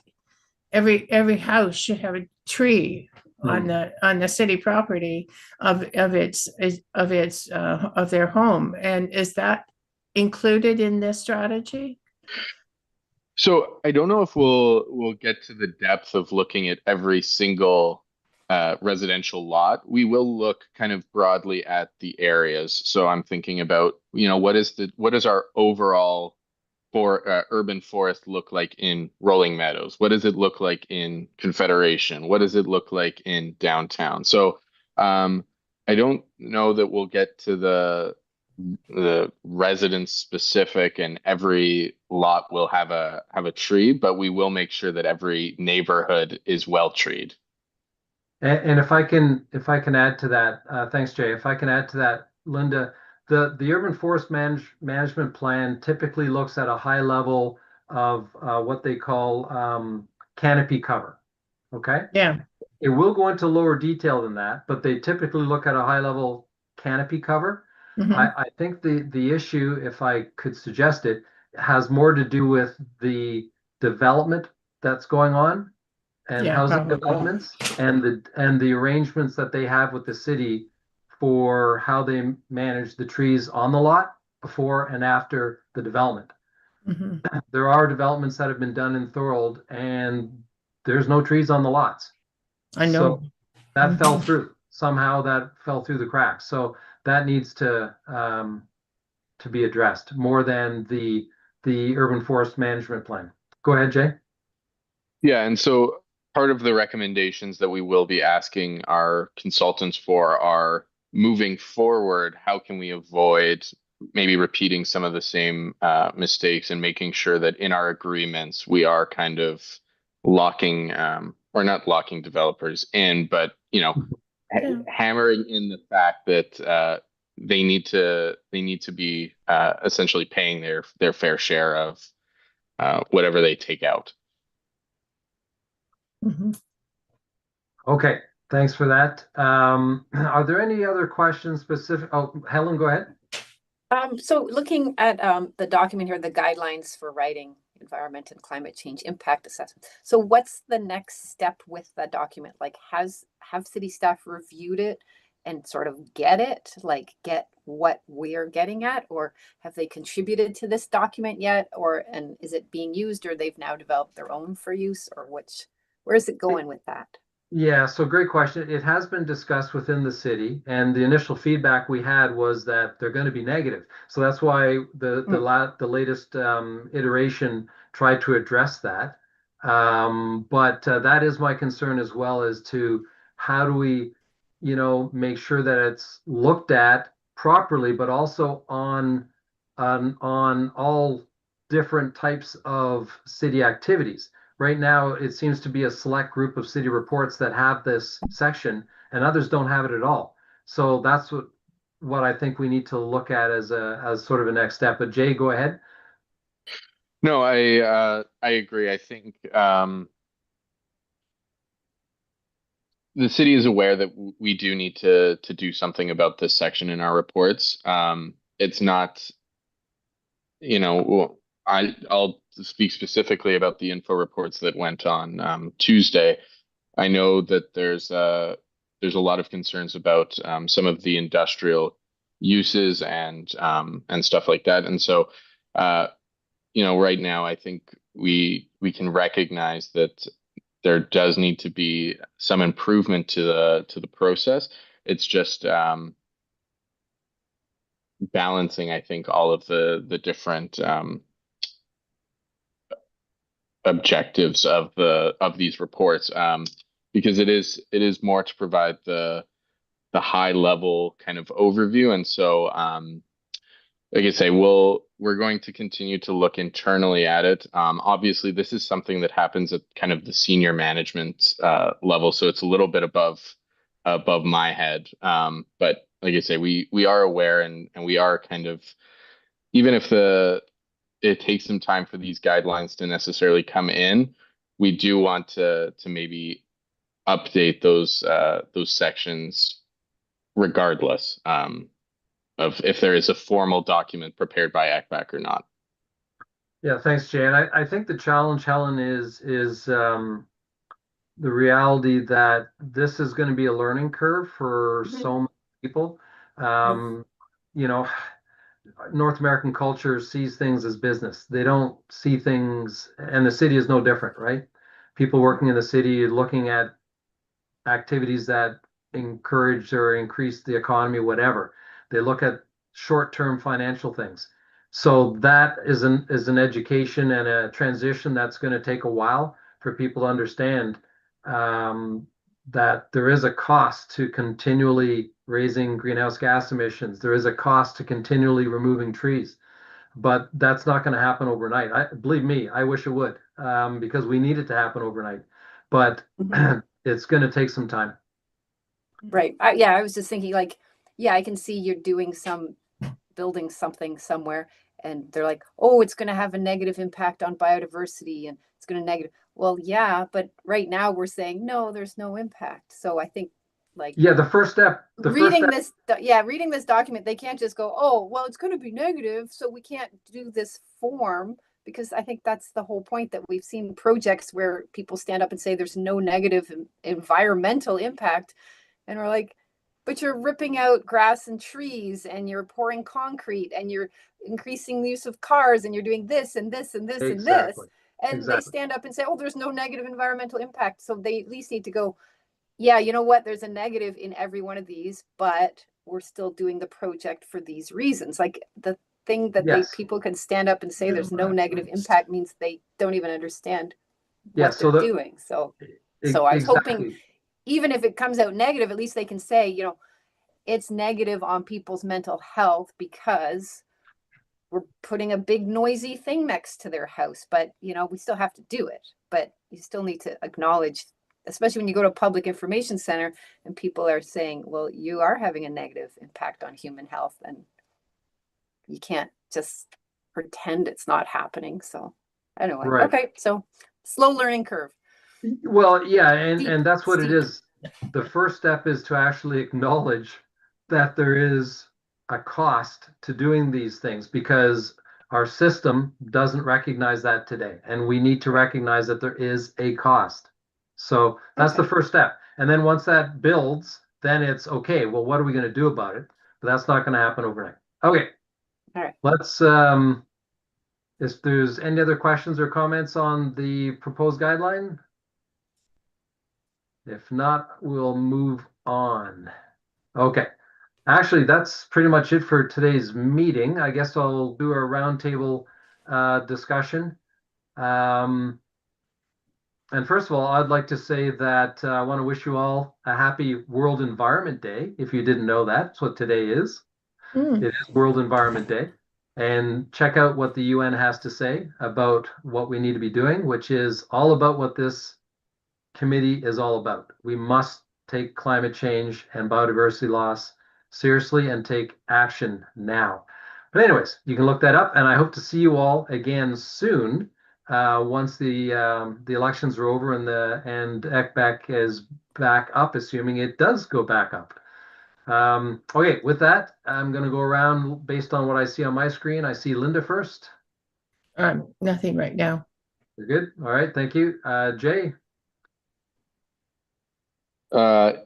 every house should have a tree on the city property of their home. And is that included in this strategy? So I don't know if we'll get to the depth of looking at every single residential lot. We will look kind of broadly at the areas. So I'm thinking about, what does our overall urban forest look like in Rolling Meadows? What does it look like in Confederation? What does it look like in downtown? So I don't know that we'll get to the residence specific and every lot will have a tree, but we will make sure that every neighborhood is well treed. And if I can add to that, thanks, Jay. If I can add to that, Linda, the urban forest management plan typically looks at a high level of what they call canopy cover. Okay. Yeah. It will go into lower detail than that, but they typically look at a high level canopy cover. I think the issue, if I could suggest it, has more to do with the development that's going on and housing developments and the arrangements that they have with the city for how they manage the trees on the lot before and after the development. There are developments that have been done in Thorold and there's no trees on the lots. I know. So that fell through. Somehow that fell through the cracks. So that needs to be addressed more than the urban forest management plan. Go ahead, Jay. Yeah, and so part of the recommendations that we will be asking our consultants for are moving forward, how can we avoid maybe repeating some of the same mistakes and making sure that in our agreements we are kind of locking or not locking developers in, but hammering in the fact that they need to be essentially paying their fair share of whatever they take out. Okay, thanks for that. Are there any other questions specific? Oh, Helen, go ahead. So looking at the document here, the guidelines for writing environment and climate change impact assessment. So what's the next step with that document? Like, have city staff reviewed it and sort of get what we're getting at, or have they contributed to this document yet? And is it being used, or they've now developed their own for use, or where is it going with that? Yeah, so great question. It has been discussed within the city, and the initial feedback we had was that they're going to be negative. So that's why the latest iteration tried to address that. But that is my concern as well, as to how do we, make sure that it's looked at properly, but also on all different types of city activities. Right now, it seems to be a select group of city reports that have this section, and others don't have it at all. So that's what I think we need to look at as sort of a next step. But Jay, go ahead. No, I agree. I think the city is aware that we do need to do something about this section in our reports. It's not, I'll speak specifically about the info reports that went on Tuesday. I know that there's a lot of concerns about some of the industrial uses and stuff like that. And so, right now, I think we can recognize that there does need to be some improvement to the process. It's just balancing, I think, all of the different objectives of these reports, because it is more to provide the high level kind of overview, and so like I say, we're going to continue to look internally at it. Obviously, this is something that happens at kind of the senior management level, so it's a little bit above my head. But like I say, we are aware, and we are kind of, even if it takes some time for these guidelines to necessarily come in, we do want to maybe update those sections regardless. Of if there is a formal document prepared by ECBAC or not. Yeah, thanks, Jay. And I think the challenge, Helen, is the reality that this is going to be a learning curve for so many people. You know, North American culture sees things as business. They don't see things, and the city is no different, right? People working in the city looking at activities that encourage or increase the economy, whatever. They look at short-term financial things. So that is an education and a transition that's going to take a while for people to understand that there is a cost to continually raising greenhouse gas emissions. There is a cost to continually removing trees, but that's not going to happen overnight. Believe me, I wish it would, because we need it to happen overnight, but it's going to take some time. Right. Yeah, I was just thinking like, yeah, I can see you're building something somewhere and they're like, oh, it's going to have a negative impact on biodiversity and it's going to negative. Well, yeah, but right now we're saying, no, there's no impact. So I think like, yeah, the first step, reading this document, they can't just go, oh, well, it's going to be negative, so we can't do this form, because I think that's the whole point, that we've seen projects where people stand up and say there's no negative environmental impact. And we're like, but you're ripping out grass and trees and you're pouring concrete and you're increasing the use of cars and you're doing this and this and this and this. And they stand up and say, oh, there's no negative environmental impact. So they at least need to go, yeah, you know what? There's a negative in every one of these, but we're still doing the project for these reasons. Like the thing that people can stand up and say there's no negative impact means they don't even understand what they're doing. So I was hoping, even if it comes out negative, at least they can say, you know, it's negative on people's mental health because we're putting a big noisy thing next to their house. But, you know, we still have to do it. But you still need to acknowledge, especially when you go to a public information center and people are saying, well, you are having a negative impact on human health. And you can't just pretend it's not happening. So anyway, okay. So slow learning curve. Well, yeah, and that's what it is. The first step is to actually acknowledge that there is a cost to doing these things, because our system doesn't recognize that today. And we need to recognize that there is a cost. So that's the first step. And then once that builds, then it's okay, well, what are we going to do about it? But that's not going to happen overnight. Okay. All right. Let's, if there's any other questions or comments on the proposed guideline? If not, we'll move on. Okay. Actually, that's pretty much it for today's meeting. I guess I'll do a roundtable discussion. And first of all, I'd like to say that I want to wish you all a happy World Environment Day. If you didn't know that, that's what today is. It is World Environment Day. And check out what the UN has to say about what we need to be doing, which is all about what this committee is all about. We must take climate change and biodiversity loss seriously and take action now. But anyways, you can look that up, and I hope to see you all again soon once the elections are over and ECBAC is back up, assuming it does go back up. Okay, with that, I'm going to go around based on what I see on my screen. I see Linda first. Nothing right now. You're good. All right, thank you. Jay.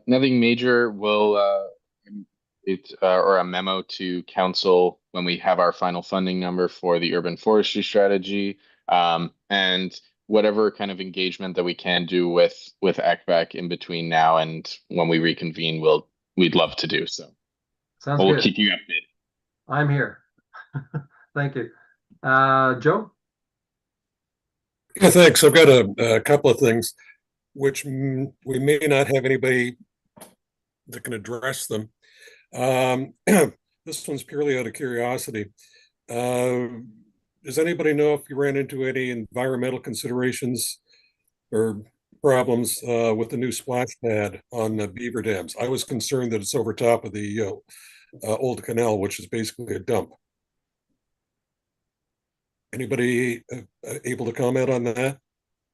Nothing major. We'll or a memo to council when we have our final funding number for the urban forestry strategy, and whatever kind of engagement that we can do with ECBAC in between now and when we reconvene, we'd love to do so. Sounds we'll good. Keep you updated. I'm here. Thank you. Joe? Yeah, thanks. I've got a couple of things which we may not have anybody that can address them. This one's purely out of curiosity. Does anybody know if you ran into any environmental considerations or problems with the new splash pad on the beaver dams? I was concerned that it's over top of the old canal, which is basically a dump. Anybody able to comment on that?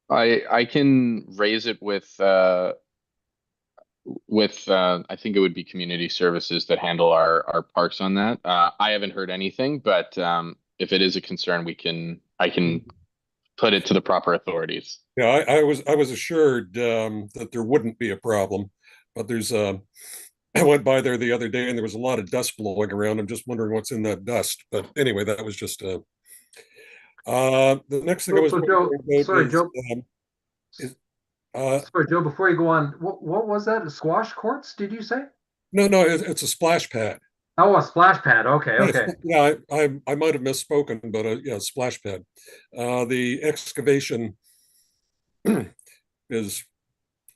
I can raise it with I think it would be community services that handle our parks on that. I haven't heard anything, but if it is a concern, I can put it to the proper authorities. Yeah, I was assured that there wouldn't be a problem, but there's I went by there the other day and there was a lot of dust blowing around. I'm just wondering what's in that dust. But anyway, that was just the next thing I was So Joe, wondering about sorry, is, Joe. is Sorry, Joe, before you go on, what was that? Squash courts, did you say? no, it's a splash pad. Oh, a splash pad. Okay, okay. Yeah, I might have misspoken, but yeah, splash pad. The excavation is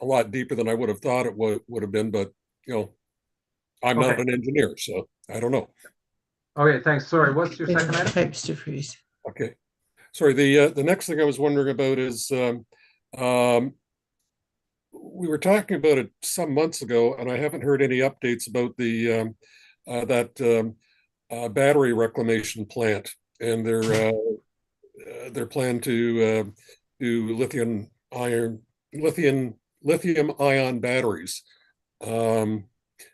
a lot deeper than I would have thought it would have been, but you know, I'm not Okay. an engineer, so I don't know. Okay, thanks. Sorry, what's your second item? Pipes to freeze. Okay, sorry. The next thing I was wondering about is we were talking about it some months ago, and I haven't heard any updates about the battery reclamation plant and their plan to do lithium ion batteries.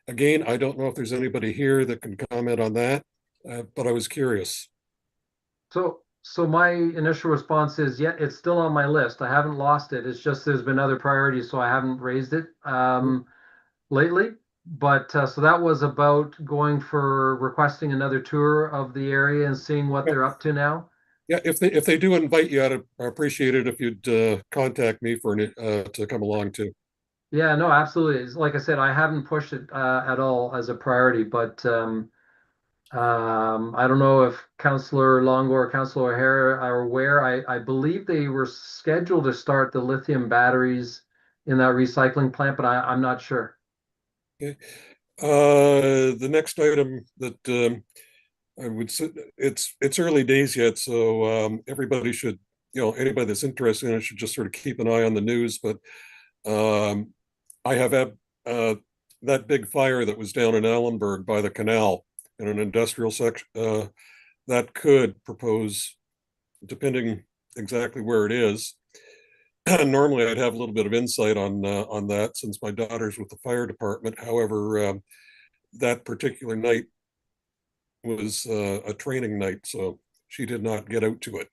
Again, I don't know if there's anybody here that can comment on that, but I was curious. So my initial response is, yeah, it's still on my list. I haven't lost it. It's just there's been other priorities, so I haven't raised it lately. But so that was about going for requesting another tour of the area and seeing what they're up to now. Yeah, if they do invite you, I'd appreciate it if you'd contact me for to come along too. Yeah, no, absolutely. Like I said, I haven't pushed it at all as a priority, but I don't know if Councillor Longo or Councillor O'Hara are aware. I believe they were scheduled to start the lithium batteries in that recycling plant, but I'm not sure. Okay. The next item that I would say, it's early days yet, so everybody should, anybody that's interested in it should just sort of keep an eye on the news. But I have had that big fire that was down in Allenburg by the canal in an industrial section that could propose, depending exactly where it is. Normally, I'd have a little bit of insight on that since my daughter's with the fire department. However, that particular night was a training night, so she did not get out to it.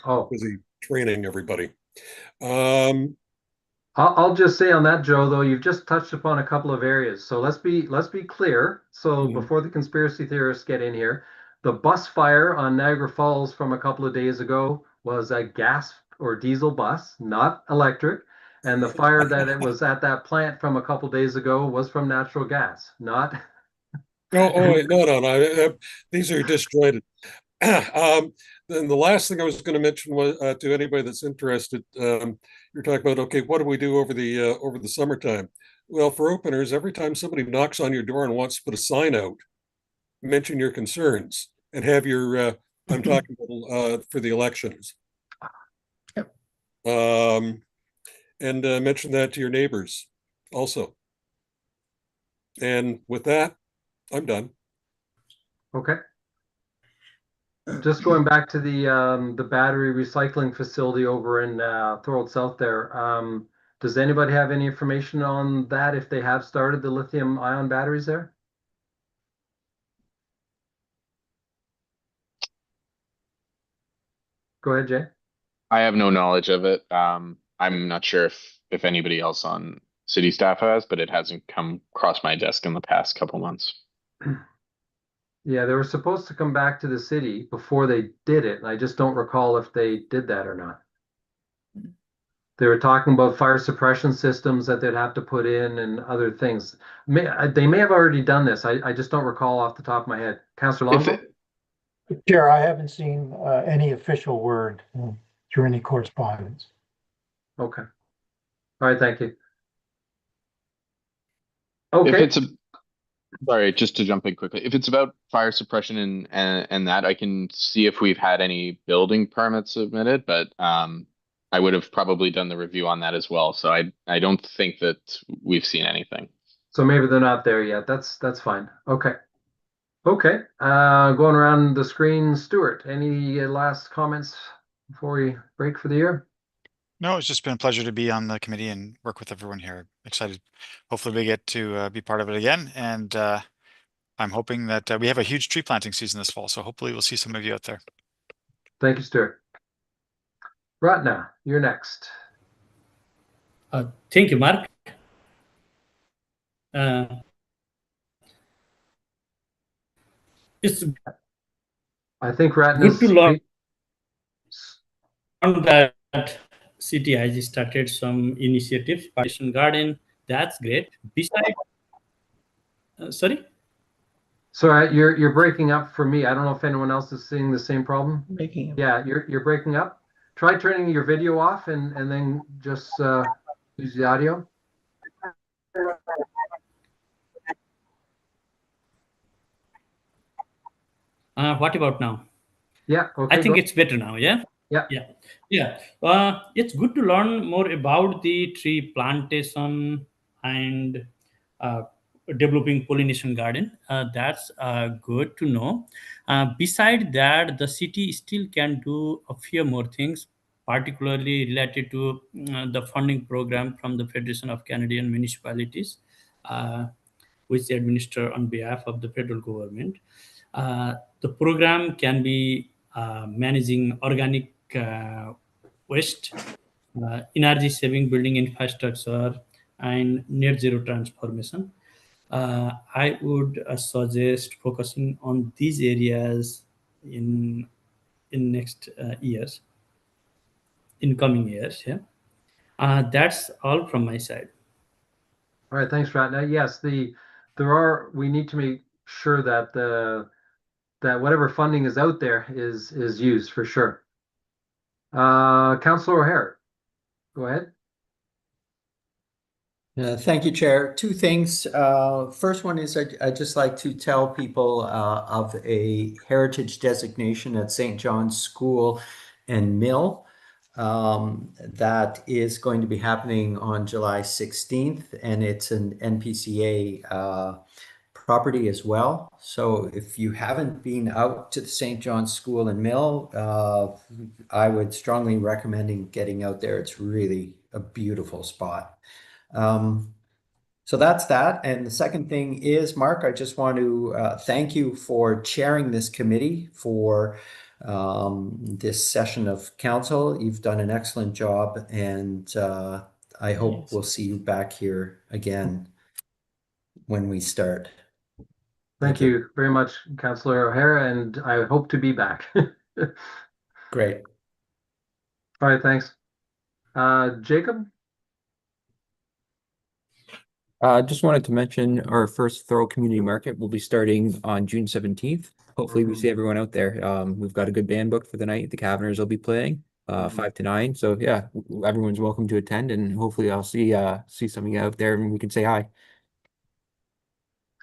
Oh, Busy training everybody. I'll just say on that, Joe, though, you've just touched upon a couple of areas. So let's be clear. So before the conspiracy theorists get in here, the bus fire on Niagara Falls from a couple of days ago was a gas or diesel bus, not electric. And the fire that it was at that plant from a couple of days ago was from natural gas, not. No. These are disjointed. Then the last thing I was going to mention was to anybody that's interested. You're talking about, okay, what do we do over the summertime? Well, for openers, every time somebody knocks on your door and wants to put a sign out, mention your concerns and have your. I'm talking about, for the elections. Yep. And mention that to your neighbors also. And with that, I'm done. Okay. Just going back to the battery recycling facility over in Thorold South there. Does anybody have any information on that, if they have started the lithium ion batteries there? Go ahead, Jay. I have no knowledge of it. I'm not sure if anybody else on city staff has, but it hasn't come across my desk in the past couple months. Yeah, they were supposed to come back to the city before they did it, and I just don't recall if they did that or not. They were talking about fire suppression systems that they'd have to put in and other things. They may have already done this. I just don't recall off the top of my head. Councillor Longo? Chair, I haven't seen any official word through any correspondence. Okay. All right, thank you. Okay. Sorry, just to jump in quickly. If it's about fire suppression and that, I can see if we've had any building permits submitted, but I would have probably done the review on that as well. So I don't think that we've seen anything. So maybe they're not there yet. That's fine. Okay. Okay. Going around the screen, Stuart, any last comments before we break for the year? No, it's just been a pleasure to be on the committee and work with everyone here. Excited. Hopefully we get to be part of it again. And I'm hoping that we have a huge tree planting season this fall. So hopefully we'll see some of you out there. Thank you, Stuart. Ratna, you're next. Thank you, Mark. It's I think Ratna's good to learn that city has started some initiatives, partition garden. That's great. Besides, sorry. Sorry, you're breaking up for me. I don't know if anyone else is seeing the same problem. Breaking up. Yeah, you're breaking up. Try turning your video off and then just use the audio. What about now? Yeah, okay. I think it's better now. Yeah. Yeah. Yeah. It's good to learn more about the tree plantation and developing pollination garden. That's good to know. Beside that, the city still can do a few more things, particularly related to the funding program from the Federation of Canadian Municipalities, which they administer on behalf of the federal government. The program can be managing organic waste, energy saving building infrastructure, and net zero transformation. I would suggest focusing on these areas in next years, in coming years. Yeah, that's all from my side. All right, thanks, Ratna. Yes, we need to make sure that that whatever funding is out there is used for sure. Councillor O'Hare, go ahead. Thank you, Chair. Two things. First one is I'd just like to tell people of a heritage designation at St. John's School and Mill that is going to be happening on July 16th, and it's an NPCA property as well. So if you haven't been out to the St. John's School and Mill, I would strongly recommend getting out there. It's really a beautiful spot. So that's that. And the second thing is, Mark, I just want to thank you for chairing this committee for this session of council. You've done an excellent job, and I hope we'll see you back here again when we start. Thank you very much, Councillor O'Hara, and I hope to be back. Great. All right, thanks. Jacob? Just wanted to mention our first Thorough Community Market will be starting on June 17th. Hopefully we see everyone out there. We've got a good band booked for the night. The Caverners will be playing 5 to 9. So yeah, everyone's welcome to attend, and hopefully I'll see some of you out there and we can say hi.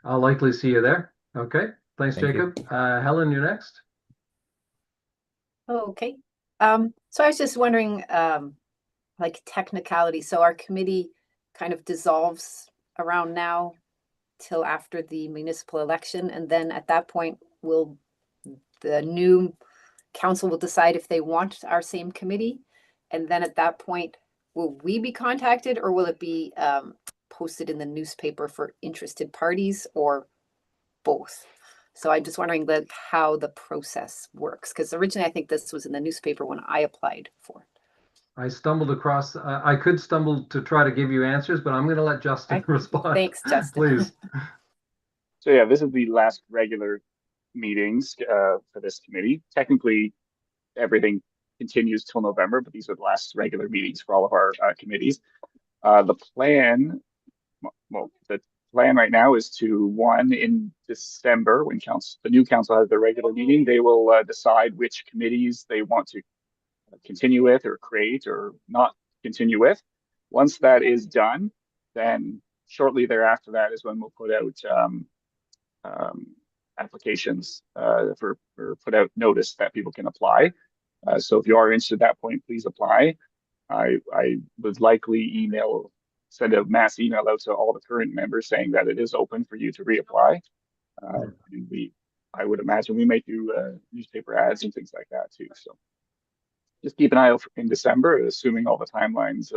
I'll likely see you there. Okay, thanks, Thank Jacob. Helen, you're next. Okay. So I was just wondering, like technicality. So our committee kind of dissolves around now till after the municipal election, and then at that point will the new council will decide if they want our same committee, and then at that point will we be contacted, or will it be posted in the newspaper for interested parties, or both? So I'm just wondering how the process works, because originally I think this was in the newspaper when I applied for it. I stumbled across, I could stumble to try to give you answers, but I'm going to let Justin respond. Thanks, Justin. Please. So yeah, this is the last regular meetings for this committee. Technically, everything continues till November, but these are the last regular meetings for all of our committees. The plan right now is to, in December, when the new council has their regular meeting, they will decide which committees they want to continue with or create or not continue with. Once that is done, then shortly thereafter that is when we'll put out applications for put out notice that people can apply. So if you are interested at that point, please apply. I would likely send a mass email out to all the current members saying that it is open for you to reapply. And I would imagine we might do newspaper ads and things like that too. So just keep an eye out in December, assuming all the timelines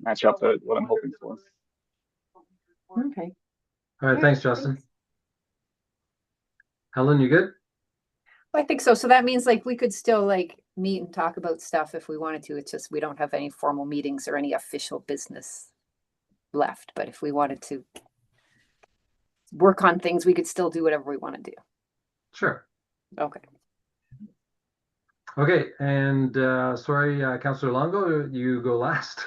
match up to what I'm hoping for. Okay. All right, thanks, Justin. Thanks. Helen, you good? I think so. So that means like we could still like meet and talk about stuff if we wanted to. It's just we don't have any formal meetings or any official business left. But if we wanted to work on things, we could still do whatever we want to do. Sure. Okay. Okay, and sorry, Councillor Longo, you go last.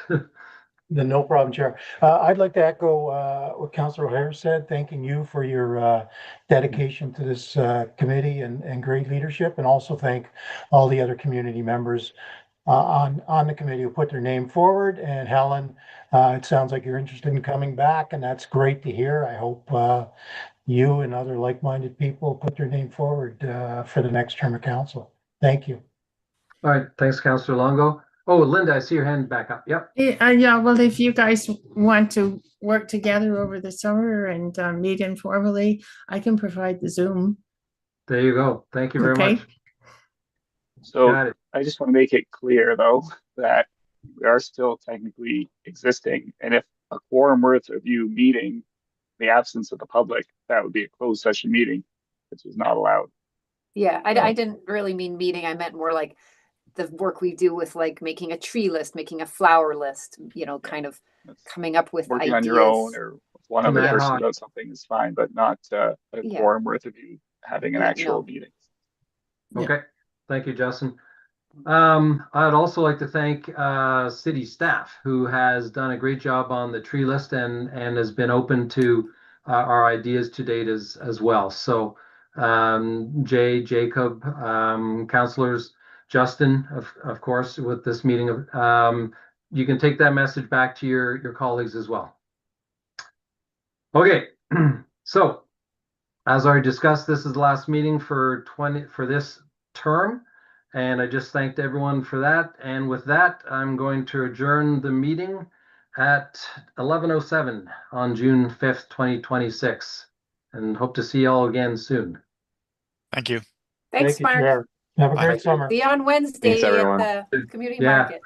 No problem, Chair. I'd like to echo what Councillor O'Hare said, thanking you for your dedication to this committee and great leadership, and also thank all the other community members on the committee who put their name forward. And Helen, it sounds like you're interested in coming back, and that's great to hear. I hope you and other like-minded people put their name forward for the next term of council. Thank you. All right, thanks, Councillor Longo. Oh, Linda, I see your hand back up. Yep. Yeah, well, if you guys want to work together over the summer and meet informally, I can provide the Zoom. There you go. Thank you very Okay. much. So Got it. I just want to make it clear, though, that we are still technically existing. And if a quorum worth of you meeting in the absence of the public, that would be a closed session meeting, which is not allowed. Yeah, I didn't really mean meeting. I meant more like the work we do with like making a tree list, making a flower list, you know, kind of coming up with Working ideas. on your own or with one other Yeah. person about something is fine, but not a Yeah. quorum worth of you having an Yeah, actual no. meeting. Okay. Thank you, Justin. I'd also like to thank city staff who has done a great job on the tree list and has been open to our ideas to date as well. So Jay, Jacob, councillors, Justin, of course, with this meeting, you can take that message back to your colleagues as well. Okay, so as already discussed, this is the last meeting for this term, and I just thanked everyone for that. And with that, I'm going to adjourn the meeting at 11:07 on June 5th, 2026, and hope to see you all again soon. Thank you. Thanks, Thank you, Mark. Chair. Have a Bye. great summer. See you on Wednesday Thanks, everyone. at the community Yeah. market.